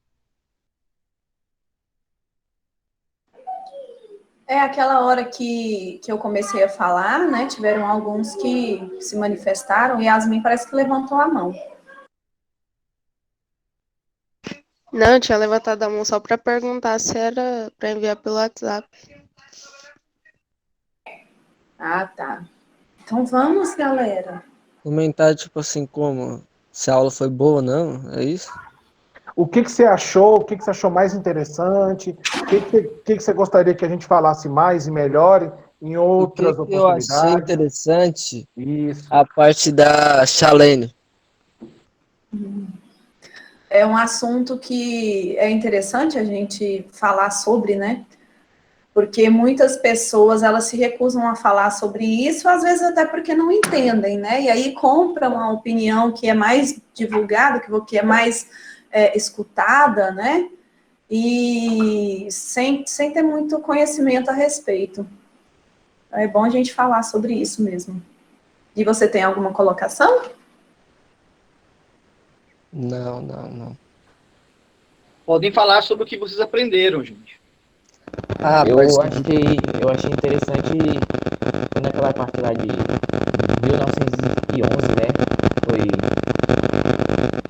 Speaker 1: É aquela hora que eu comecei a falar, né? Tiveram alguns que se manifestaram e Yasmin parece que levantou a mão.
Speaker 10: Não, eu tinha levantado a mão só para perguntar se era para enviar pelo WhatsApp.
Speaker 1: Ah, tá. Então vamos, galera.
Speaker 8: Comentário, tipo assim, como se a aula foi boa ou não, é isso?
Speaker 6: O que você achou? O que você achou mais interessante? O que você gostaria que a gente falasse mais e melhor em outras
Speaker 8: O que eu achei
Speaker 6: oportunidades?
Speaker 8: interessante,
Speaker 6: Isso.
Speaker 8: a parte da Chalene.
Speaker 1: É um assunto que é interessante a gente falar sobre, né? Porque muitas pessoas, elas se recusam a falar sobre isso, às vezes até porque não entendem, né? E aí compram uma opinião que é mais divulgada, que é mais escutada, né? E sem ter muito conhecimento a respeito. É bom a gente falar sobre isso mesmo. E você tem alguma colocação?
Speaker 8: Não.
Speaker 12: Podem falar sobre o que vocês aprenderam, gente.
Speaker 5: Eu achei interessante naquela parte lá de 1911, né? Foi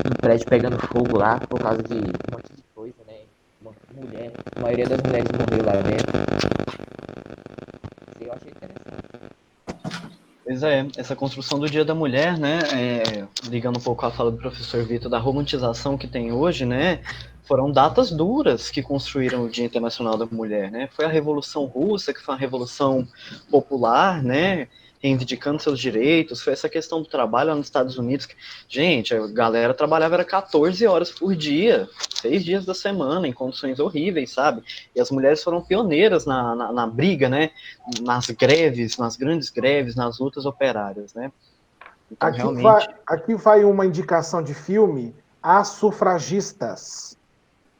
Speaker 5: um prédio pegando fogo lá por causa de um monte de coisa, né? Uma mulher, a maioria das mulheres morreu lá dentro. Eu achei interessante.
Speaker 2: Pois é, essa construção do Dia da Mulher, né, ligando um pouco à fala do professor Vitor, da romantização que tem hoje, né, foram datas duras que construíram o Dia Internacional da Mulher, né, foi a Revolução Russa, que foi uma revolução popular, né, reivindicando seus direitos, foi essa questão do trabalho lá nos Estados Unidos, que, gente, a galera trabalhava era 14 horas por dia, 6 dias da semana, em condições horríveis, sabe, e as mulheres foram pioneiras na briga, né, nas greves, nas grandes greves, nas lutas operárias, né, então realmente...
Speaker 6: Aqui vai uma indicação de filme, As Sufragistas.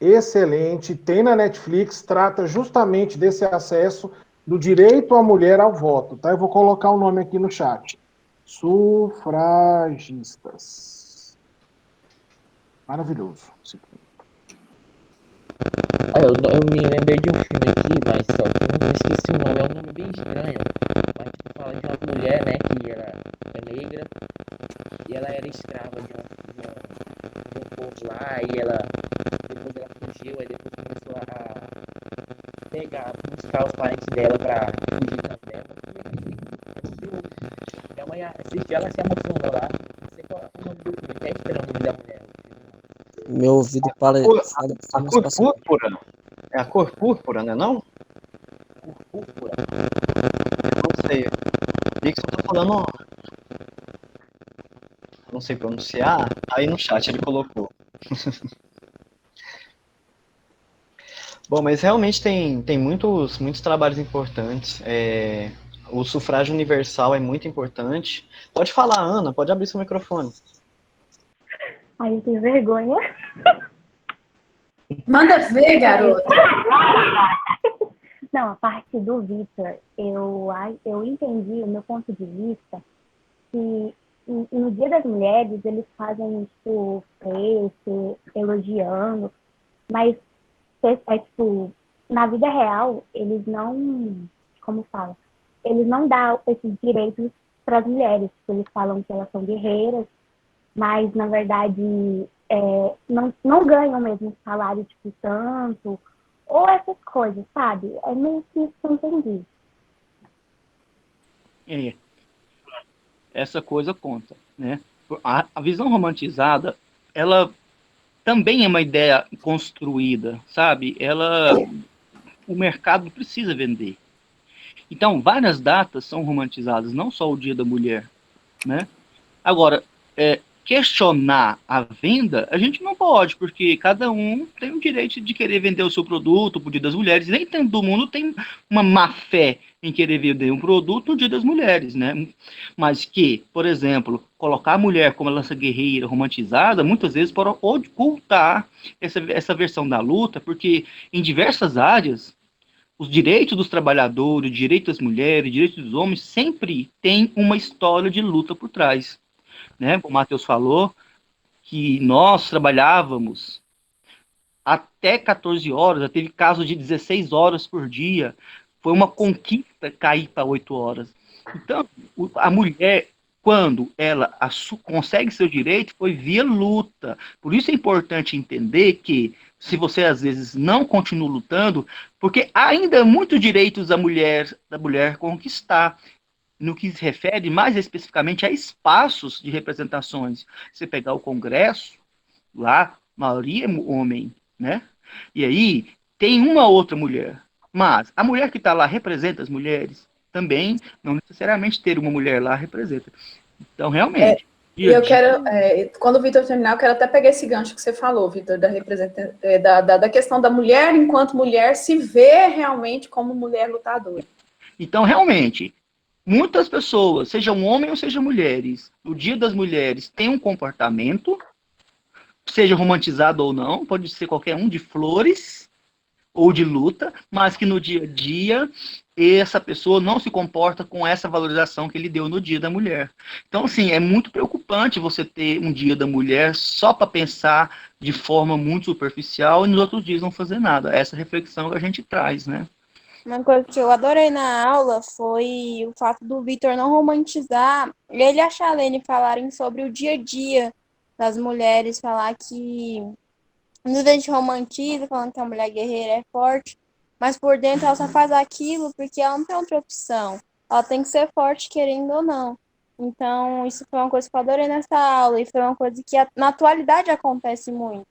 Speaker 6: Excelente, tem na Netflix, trata justamente desse acesso do direito à mulher ao voto, tá? Eu vou colocar o nome aqui no chat. Sufragistas. Maravilhoso.
Speaker 5: Eu me lembrei de um filme aqui, mas só que eu esqueci o nome, é um nome bem estranho. Mas tipo, fala de uma mulher, né, que ela é negra e ela era escrava de um povo lá, e depois ela fugiu, aí depois começou a buscar os parentes dela pra fugir também. Assistir, ela se emocionou lá, não sei qual
Speaker 8: Meu ouvido
Speaker 2: A cor,
Speaker 8: fala
Speaker 2: a
Speaker 8: mais
Speaker 2: cor
Speaker 8: passado.
Speaker 2: púrpura. É a cor púrpura, né, não?
Speaker 5: Púrpura.
Speaker 2: Não sei. Dixon tá falando, não sei pronunciar, aí no chat ele colocou. Bom, mas realmente tem muitos trabalhos importantes. O sufrágio universal é muito importante. Pode falar, Ana, pode abrir seu microfone.
Speaker 13: Ai, eu tenho vergonha.
Speaker 1: Manda ver, garota.
Speaker 13: Não, a parte do Vitor, eu entendi o meu ponto de vista que no Dia das Mulheres eles fazem tipo festa, elogiando, mas tipo, na vida real eles não, como fala, eles não dão esses direitos para as mulheres. Eles falam que elas são guerreiras, mas na verdade não ganham mesmo salário tipo tanto, ou essas coisas, sabe? É meio que isso que eu entendi.
Speaker 12: Essa coisa conta, né? A visão romantizada, ela também é uma ideia construída, sabe? O mercado precisa vender. Então, várias datas são romantizadas, não só o Dia da Mulher, né? Agora, questionar a venda, a gente não pode, porque cada um tem o direito de querer vender o seu produto pro Dia das Mulheres. Nem todo mundo tem uma má fé em querer vender um produto no Dia das Mulheres, né? Mas que, por exemplo, colocar a mulher como essa guerreira romantizada, muitas vezes pode ocultar essa versão da luta, porque em diversas áreas, os direitos dos trabalhadores, os direitos das mulheres, os direitos dos homens, sempre tem uma história de luta por trás. Né? Como o Matheus falou, que nós trabalhávamos até 14 horas, já teve casos de 16 horas por dia, foi uma conquista cair para 8 horas. Então, a mulher, quando ela consegue seu direito, foi via luta. Por isso é importante entender que, se você às vezes não continua lutando, porque ainda há muitos direitos da mulher conquistar, no que se refere mais especificamente a espaços de representações. Você pegar o Congresso, lá, a maioria é homem, né? E aí tem uma outra mulher. Mas a mulher que está lá representa as mulheres também, não necessariamente ter uma mulher lá representa. Então, realmente.
Speaker 1: E eu quero, quando o Vitor terminar, eu quero até pegar esse gancho que você falou, Vitor, da questão da mulher enquanto mulher se vê realmente como mulher lutadora.
Speaker 12: Então, realmente, muitas pessoas, sejam homens ou sejam mulheres, no Dia das Mulheres tem um comportamento, seja romantizado ou não, pode ser qualquer um, de flores ou de luta, mas que no dia a dia essa pessoa não se comporta com essa valorização que ele deu no Dia da Mulher. Então, assim, é muito preocupante você ter um Dia da Mulher só para pensar de forma muito superficial e nos outros dias não fazer nada. Essa reflexão que a gente traz, né?
Speaker 9: Uma coisa que eu adorei na aula foi o fato do Vitor não romantizar, ele e a Chalene falarem sobre o dia a dia das mulheres, falar que muita gente romantiza, falando que a mulher guerreira é forte, mas por dentro ela só faz aquilo porque ela não tem outra opção. Ela tem que ser forte, querendo ou não. Então, isso foi uma coisa que eu adorei nessa aula, e foi uma coisa que na atualidade acontece muito,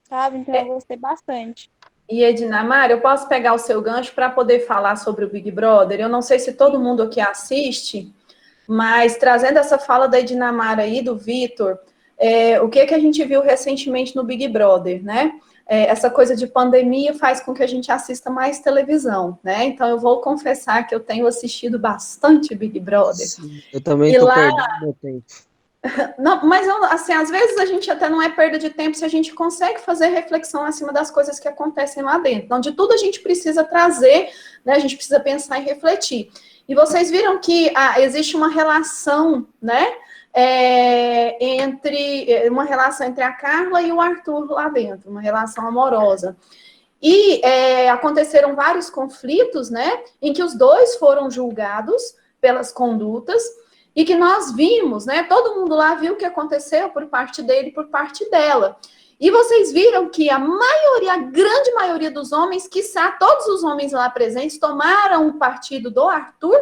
Speaker 9: sabe? Então, eu gostei bastante.
Speaker 1: E Edinamar, eu posso pegar o seu gancho para poder falar sobre o Big Brother? Eu não sei se todo mundo aqui assiste, mas trazendo essa fala da Edinamar aí, do Vitor, o que a gente viu recentemente no Big Brother, né? Essa coisa de pandemia faz com que a gente assista mais televisão, né? Então, eu vou confessar que eu tenho assistido bastante Big Brother.
Speaker 8: Sim, eu também estou perdendo meu tempo.
Speaker 1: Não, mas assim, às vezes a gente até não é perda de tempo se a gente consegue fazer reflexão acima das coisas que acontecem lá dentro. Então, de tudo a gente precisa trazer, né? A gente precisa pensar e refletir. E vocês viram que existe uma relação, né? Uma relação entre a Carla e o Arthur lá dentro, uma relação amorosa. E aconteceram vários conflitos, né? Em que os dois foram julgados pelas condutas. E que nós vimos, né? Todo mundo lá viu o que aconteceu por parte dele e por parte dela. E vocês viram que a grande maioria dos homens, quiçá todos os homens lá presentes, tomaram o partido do Arthur,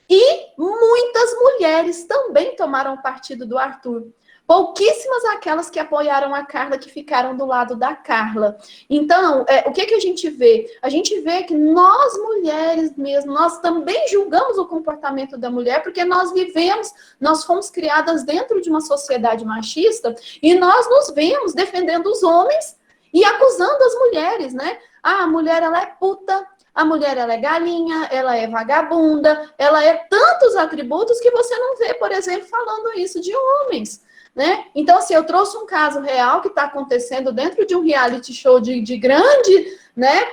Speaker 1: e muitas mulheres também tomaram o partido do Arthur. Pouquíssimas aquelas que apoiaram a Carla, que ficaram do lado da Carla. Então, o que a gente vê? A gente vê que nós, mulheres mesmo, nós também julgamos o comportamento da mulher, porque nós vivemos, nós fomos criadas dentro de uma sociedade machista, e nós nos vemos defendendo os homens e acusando as mulheres, né? Ah, a mulher, ela é puta, a mulher, ela é galinha, ela é vagabunda, ela é tantos atributos que você não vê, por exemplo, falando isso de homens. Né? Então, assim, eu trouxe um caso real que está acontecendo dentro de um reality show de grande, né,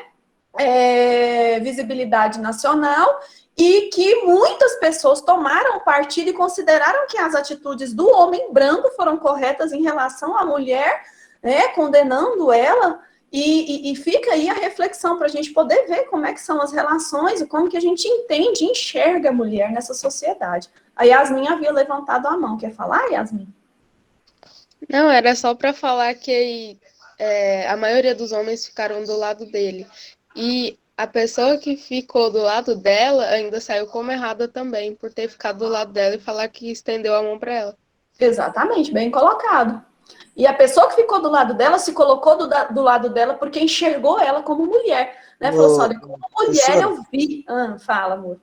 Speaker 1: visibilidade nacional, e que muitas pessoas tomaram partido e consideraram que as atitudes do homem branco foram corretas em relação à mulher, né, condenando ela, e fica aí a reflexão para a gente poder ver como é que são as relações e como que a gente entende e enxerga a mulher nessa sociedade. A Yasmin havia levantado a mão. Quer falar, Yasmin?
Speaker 10: Não, era só para falar que a maioria dos homens ficaram do lado dele. E a pessoa que ficou do lado dela ainda saiu como errada também, por ter ficado do lado dela e falar que estendeu a mão para ela.
Speaker 1: Exatamente, bem colocado. E a pessoa que ficou do lado dela se colocou do lado dela porque enxergou ela como mulher. Né? Falou assim, olha, como mulher eu vi. Fala, amor.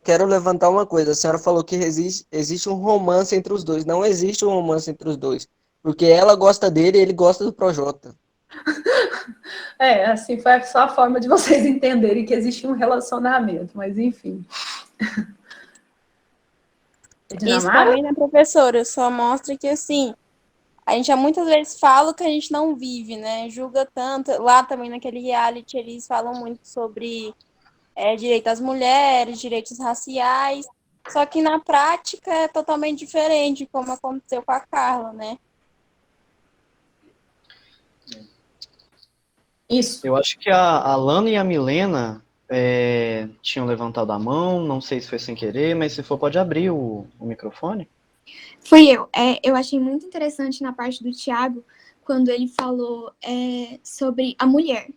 Speaker 8: Quero levantar uma coisa. A senhora falou que existe um romance entre os dois. Não existe um romance entre os dois. Porque ela gosta dele e ele gosta do Projota.
Speaker 1: Assim, foi só a forma de vocês entenderem que existe um relacionamento, mas enfim.
Speaker 9: Isso também, né, professora? Só mostra que, assim, a gente muitas vezes fala o que a gente não vive, né? Julga tanto. Lá também naquele reality eles falam muito sobre direito às mulheres, direitos raciais. Só que na prática é totalmente diferente, como aconteceu com a Carla, né?
Speaker 1: Isso.
Speaker 2: Eu acho que a Lana e a Milena tinham levantado a mão, não sei se foi sem querer, mas se for, pode abrir o microfone.
Speaker 14: Foi eu. Eu achei muito interessante na parte do Tiago, quando ele falou sobre a mulher.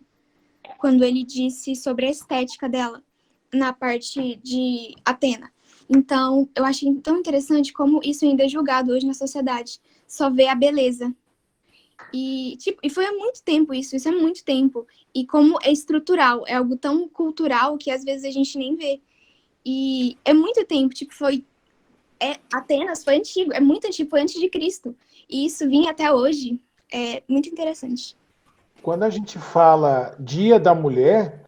Speaker 14: Quando ele disse sobre a estética dela, na parte de Atena. Então, eu achei tão interessante como isso ainda é julgado hoje na sociedade. Só vê a beleza. E foi há muito tempo isso é muito tempo. E como é estrutural, é algo tão cultural que às vezes a gente nem vê. E é muito tempo, Atenas foi antigo, é muito antigo, foi antes de Cristo. E isso vinha até hoje. É muito interessante.
Speaker 6: Quando a gente fala Dia da Mulher,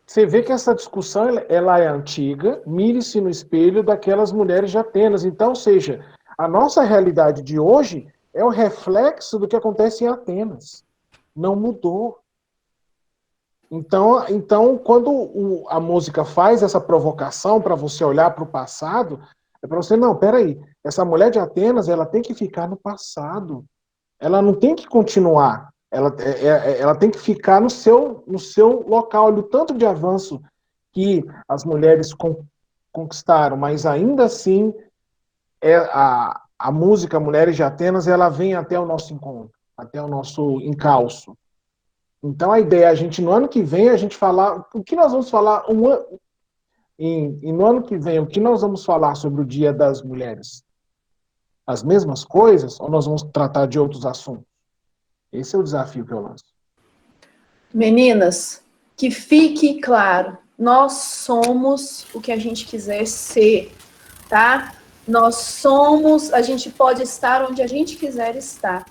Speaker 6: você vê que essa discussão ela é antiga, mire-se no espelho daquelas mulheres de Atenas. Então, ou seja, a nossa realidade de hoje é o reflexo do que acontece em Atenas. Não mudou. Então quando a música faz essa provocação para você olhar para o passado, é para você, não, peraí, essa mulher de Atenas, ela tem que ficar no passado. Ela não tem que continuar. Ela tem que ficar no seu local. Olha o tanto de avanço que as mulheres conquistaram, mas ainda assim a música Mulheres de Atenas, ela vem até o nosso encontro, até o nosso encalço. Então a ideia é a gente, no ano que vem, a gente falar, o que nós vamos falar, no ano que vem, o que nós vamos falar sobre o Dia das Mulheres? As mesmas coisas, ou nós vamos tratar de outros assuntos? Esse é o desafio que eu lanço.
Speaker 1: Meninas, que fique claro, nós somos o que a gente quiser ser, tá? A gente pode estar onde a gente quiser estar,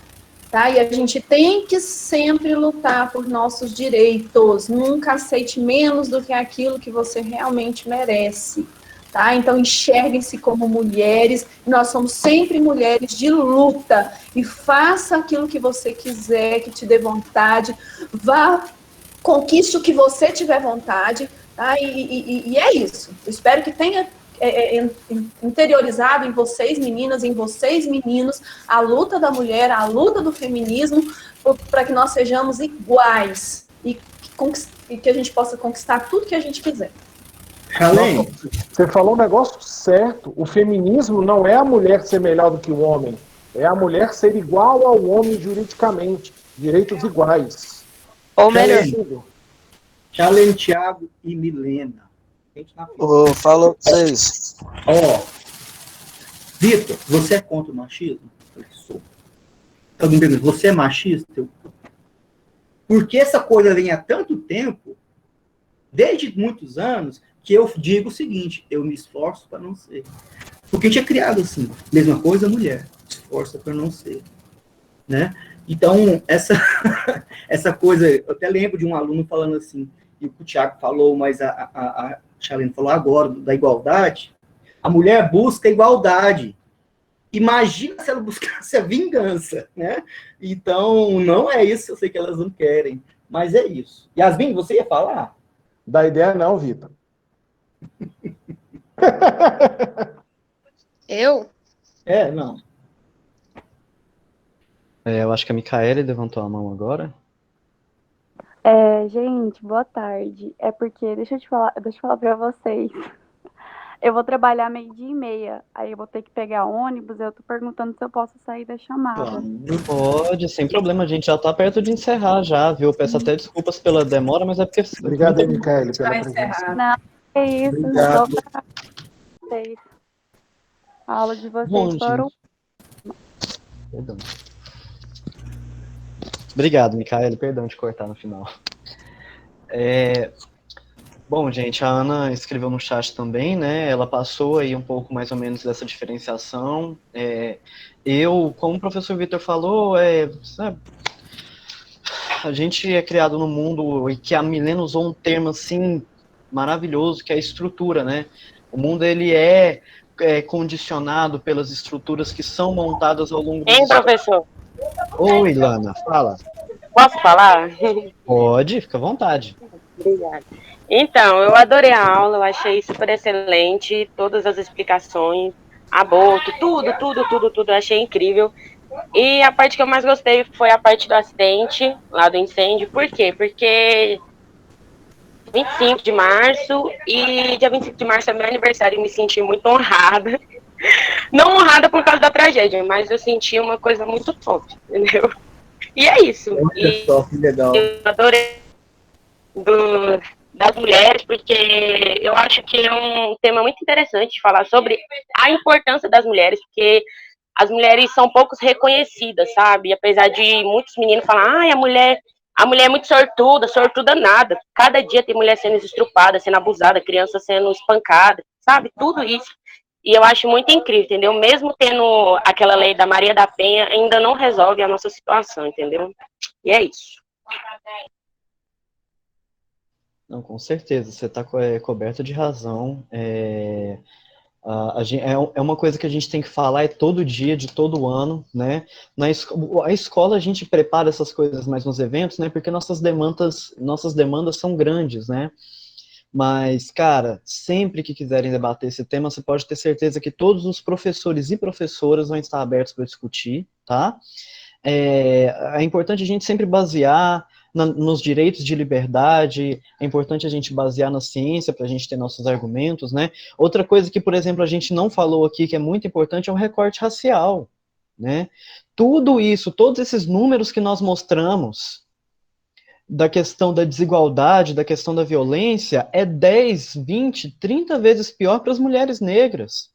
Speaker 1: tá? E a gente tem que sempre lutar por nossos direitos, nunca aceite menos do que aquilo que você realmente merece, tá? Então enxerguem-se como mulheres, nós somos sempre mulheres de luta, e faça aquilo que você quiser, que te dê vontade, conquiste o que você tiver vontade, tá? E é isso, eu espero que tenha interiorizado em vocês, meninas, em vocês, meninos, a luta da mulher, a luta do feminismo, para que nós sejamos iguais e que a gente possa conquistar tudo que a gente quiser.
Speaker 6: Além, você falou um negócio certo. O feminismo não é a mulher ser melhor do que o homem, é a mulher ser igual ao homem juridicamente, direitos iguais.
Speaker 10: Ou melhor.
Speaker 7: Chalene, Thiago e Milena.
Speaker 8: Falou pra vocês.
Speaker 7: Vitor, você é contra o machismo? Eu sou. Alguém pergunta, você é machista? Porque essa coisa vem há tanto tempo, desde muitos anos, que eu digo o seguinte, eu me esforço para não ser. Porque a gente é criado assim, mesma coisa, mulher, esforça para não ser. Né? Então, essa coisa, eu até lembro de um aluno falando assim, e o Thiago falou, mas a Charlene falou agora, da igualdade, a mulher busca igualdade. Imagina se ela buscasse a vingança, né? Então, não é isso, eu sei que elas não querem, mas é isso. Yasmin, você ia falar?
Speaker 6: Da ideia não, Vitor.
Speaker 10: Eu?
Speaker 7: Não.
Speaker 2: Eu acho que a Micaele levantou a mão agora.
Speaker 11: Gente, boa tarde. É porque, deixa eu falar pra vocês. Eu vou trabalhar 12:30, aí eu vou ter que pegar ônibus, eu tô perguntando se eu posso sair da chamada.
Speaker 2: Pode, sem problema, a gente já tá perto de encerrar já, viu? Eu peço até desculpas pela demora, mas é porque...
Speaker 6: Obrigado aí, Micaele, pela presença.
Speaker 11: Não, é isso,
Speaker 6: Obrigado.
Speaker 11: só pra vocês. A aula de vocês
Speaker 2: Bom,
Speaker 11: foram...
Speaker 2: Perdão. Obrigado, Micaele, perdão de cortar no final. Bom, gente, a Ana escreveu no chat também, né? Ela passou aí um pouco mais ou menos dessa diferenciação. Eu, como o professor Vitor falou, sabe, a gente é criado num mundo e que a Milena usou um termo assim maravilhoso, que é a estrutura, né? O mundo ele é condicionado pelas estruturas que são montadas ao longo do...
Speaker 15: Hein, professor?
Speaker 2: Oi, Lana, fala.
Speaker 15: Posso falar?
Speaker 2: Pode, fica à vontade.
Speaker 15: Obrigada. Então, eu adorei a aula, eu achei super excelente, todas as explicações, aborto, tudo, eu achei incrível. E a parte que eu mais gostei foi a parte do acidente, lá do incêndio. Por quê? Porque 25 de março, e dia 25 de março é meu aniversário, e me senti muito honrada. Não honrada por causa da tragédia, mas eu senti uma coisa muito top, entendeu? E é isso. E
Speaker 7: que legal.
Speaker 15: eu adorei das mulheres, porque eu acho que é um tema muito interessante falar sobre a importância das mulheres, porque as mulheres são poucos reconhecidas, sabe? Apesar de muitos meninos falarem, a mulher é muito sortuda nada. Cada dia tem mulher sendo estrupada, sendo abusada, criança sendo espancada, sabe? Tudo isso. E eu acho muito incrível, entendeu? Mesmo tendo aquela lei da Maria da Penha, ainda não resolve a nossa situação, entendeu? E é isso.
Speaker 2: Não, com certeza, você está coberto de razão. É uma coisa que a gente tem que falar todo dia, de todo ano, né? A escola a gente prepara essas coisas mais nos eventos, né? Porque nossas demandas são grandes, né? Mas, cara, sempre que quiserem debater esse tema, você pode ter certeza que todos os professores e professoras vão estar abertos para discutir, tá? É importante a gente sempre basear nos direitos de liberdade, é importante a gente basear na ciência para a gente ter nossos argumentos, né? Outra coisa que, por exemplo, a gente não falou aqui, que é muito importante, é o recorte racial, né? Tudo isso, todos esses números que nós mostramos, da questão da desigualdade, da questão da violência, é 10, 20, 30 vezes pior para as mulheres negras.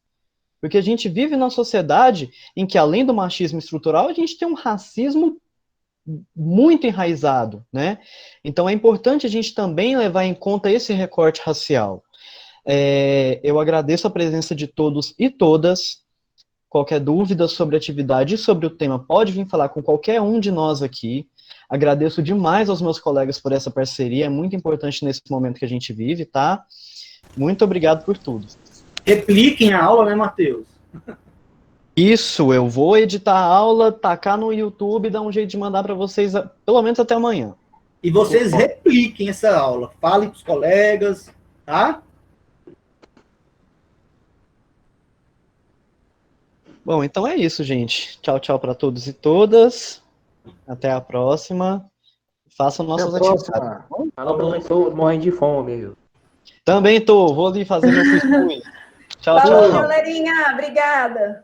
Speaker 2: Porque a gente vive numa sociedade em que, além do machismo estrutural, a gente tem um racismo muito enraizado, né? Então é importante a gente também levar em conta esse recorte racial. Eu agradeço a presença de todos e todas. Qualquer dúvida sobre a atividade e sobre o tema, pode vir falar com qualquer um de nós aqui. Agradeço demais aos meus colegas por essa parceria, é muito importante nesse momento que a gente vive, tá? Muito obrigado por tudo.
Speaker 7: Repliquem a aula, né, Matheus?
Speaker 2: Isso, eu vou editar a aula, tacar no YouTube e dar um jeito de mandar para vocês, pelo menos até amanhã.
Speaker 7: E vocês repliquem essa aula, falem para os colegas, tá?
Speaker 2: Bom, então é isso, gente. Tchau, tchau para todos e todas. Até a próxima. Façam nossas atividades.
Speaker 5: Fala, professor, morrendo de fome, viu?
Speaker 2: Também tô, vou ali fazer meu cuscuz. Tchau,
Speaker 1: Falou,
Speaker 2: tchau.
Speaker 1: galerinha. Obrigada.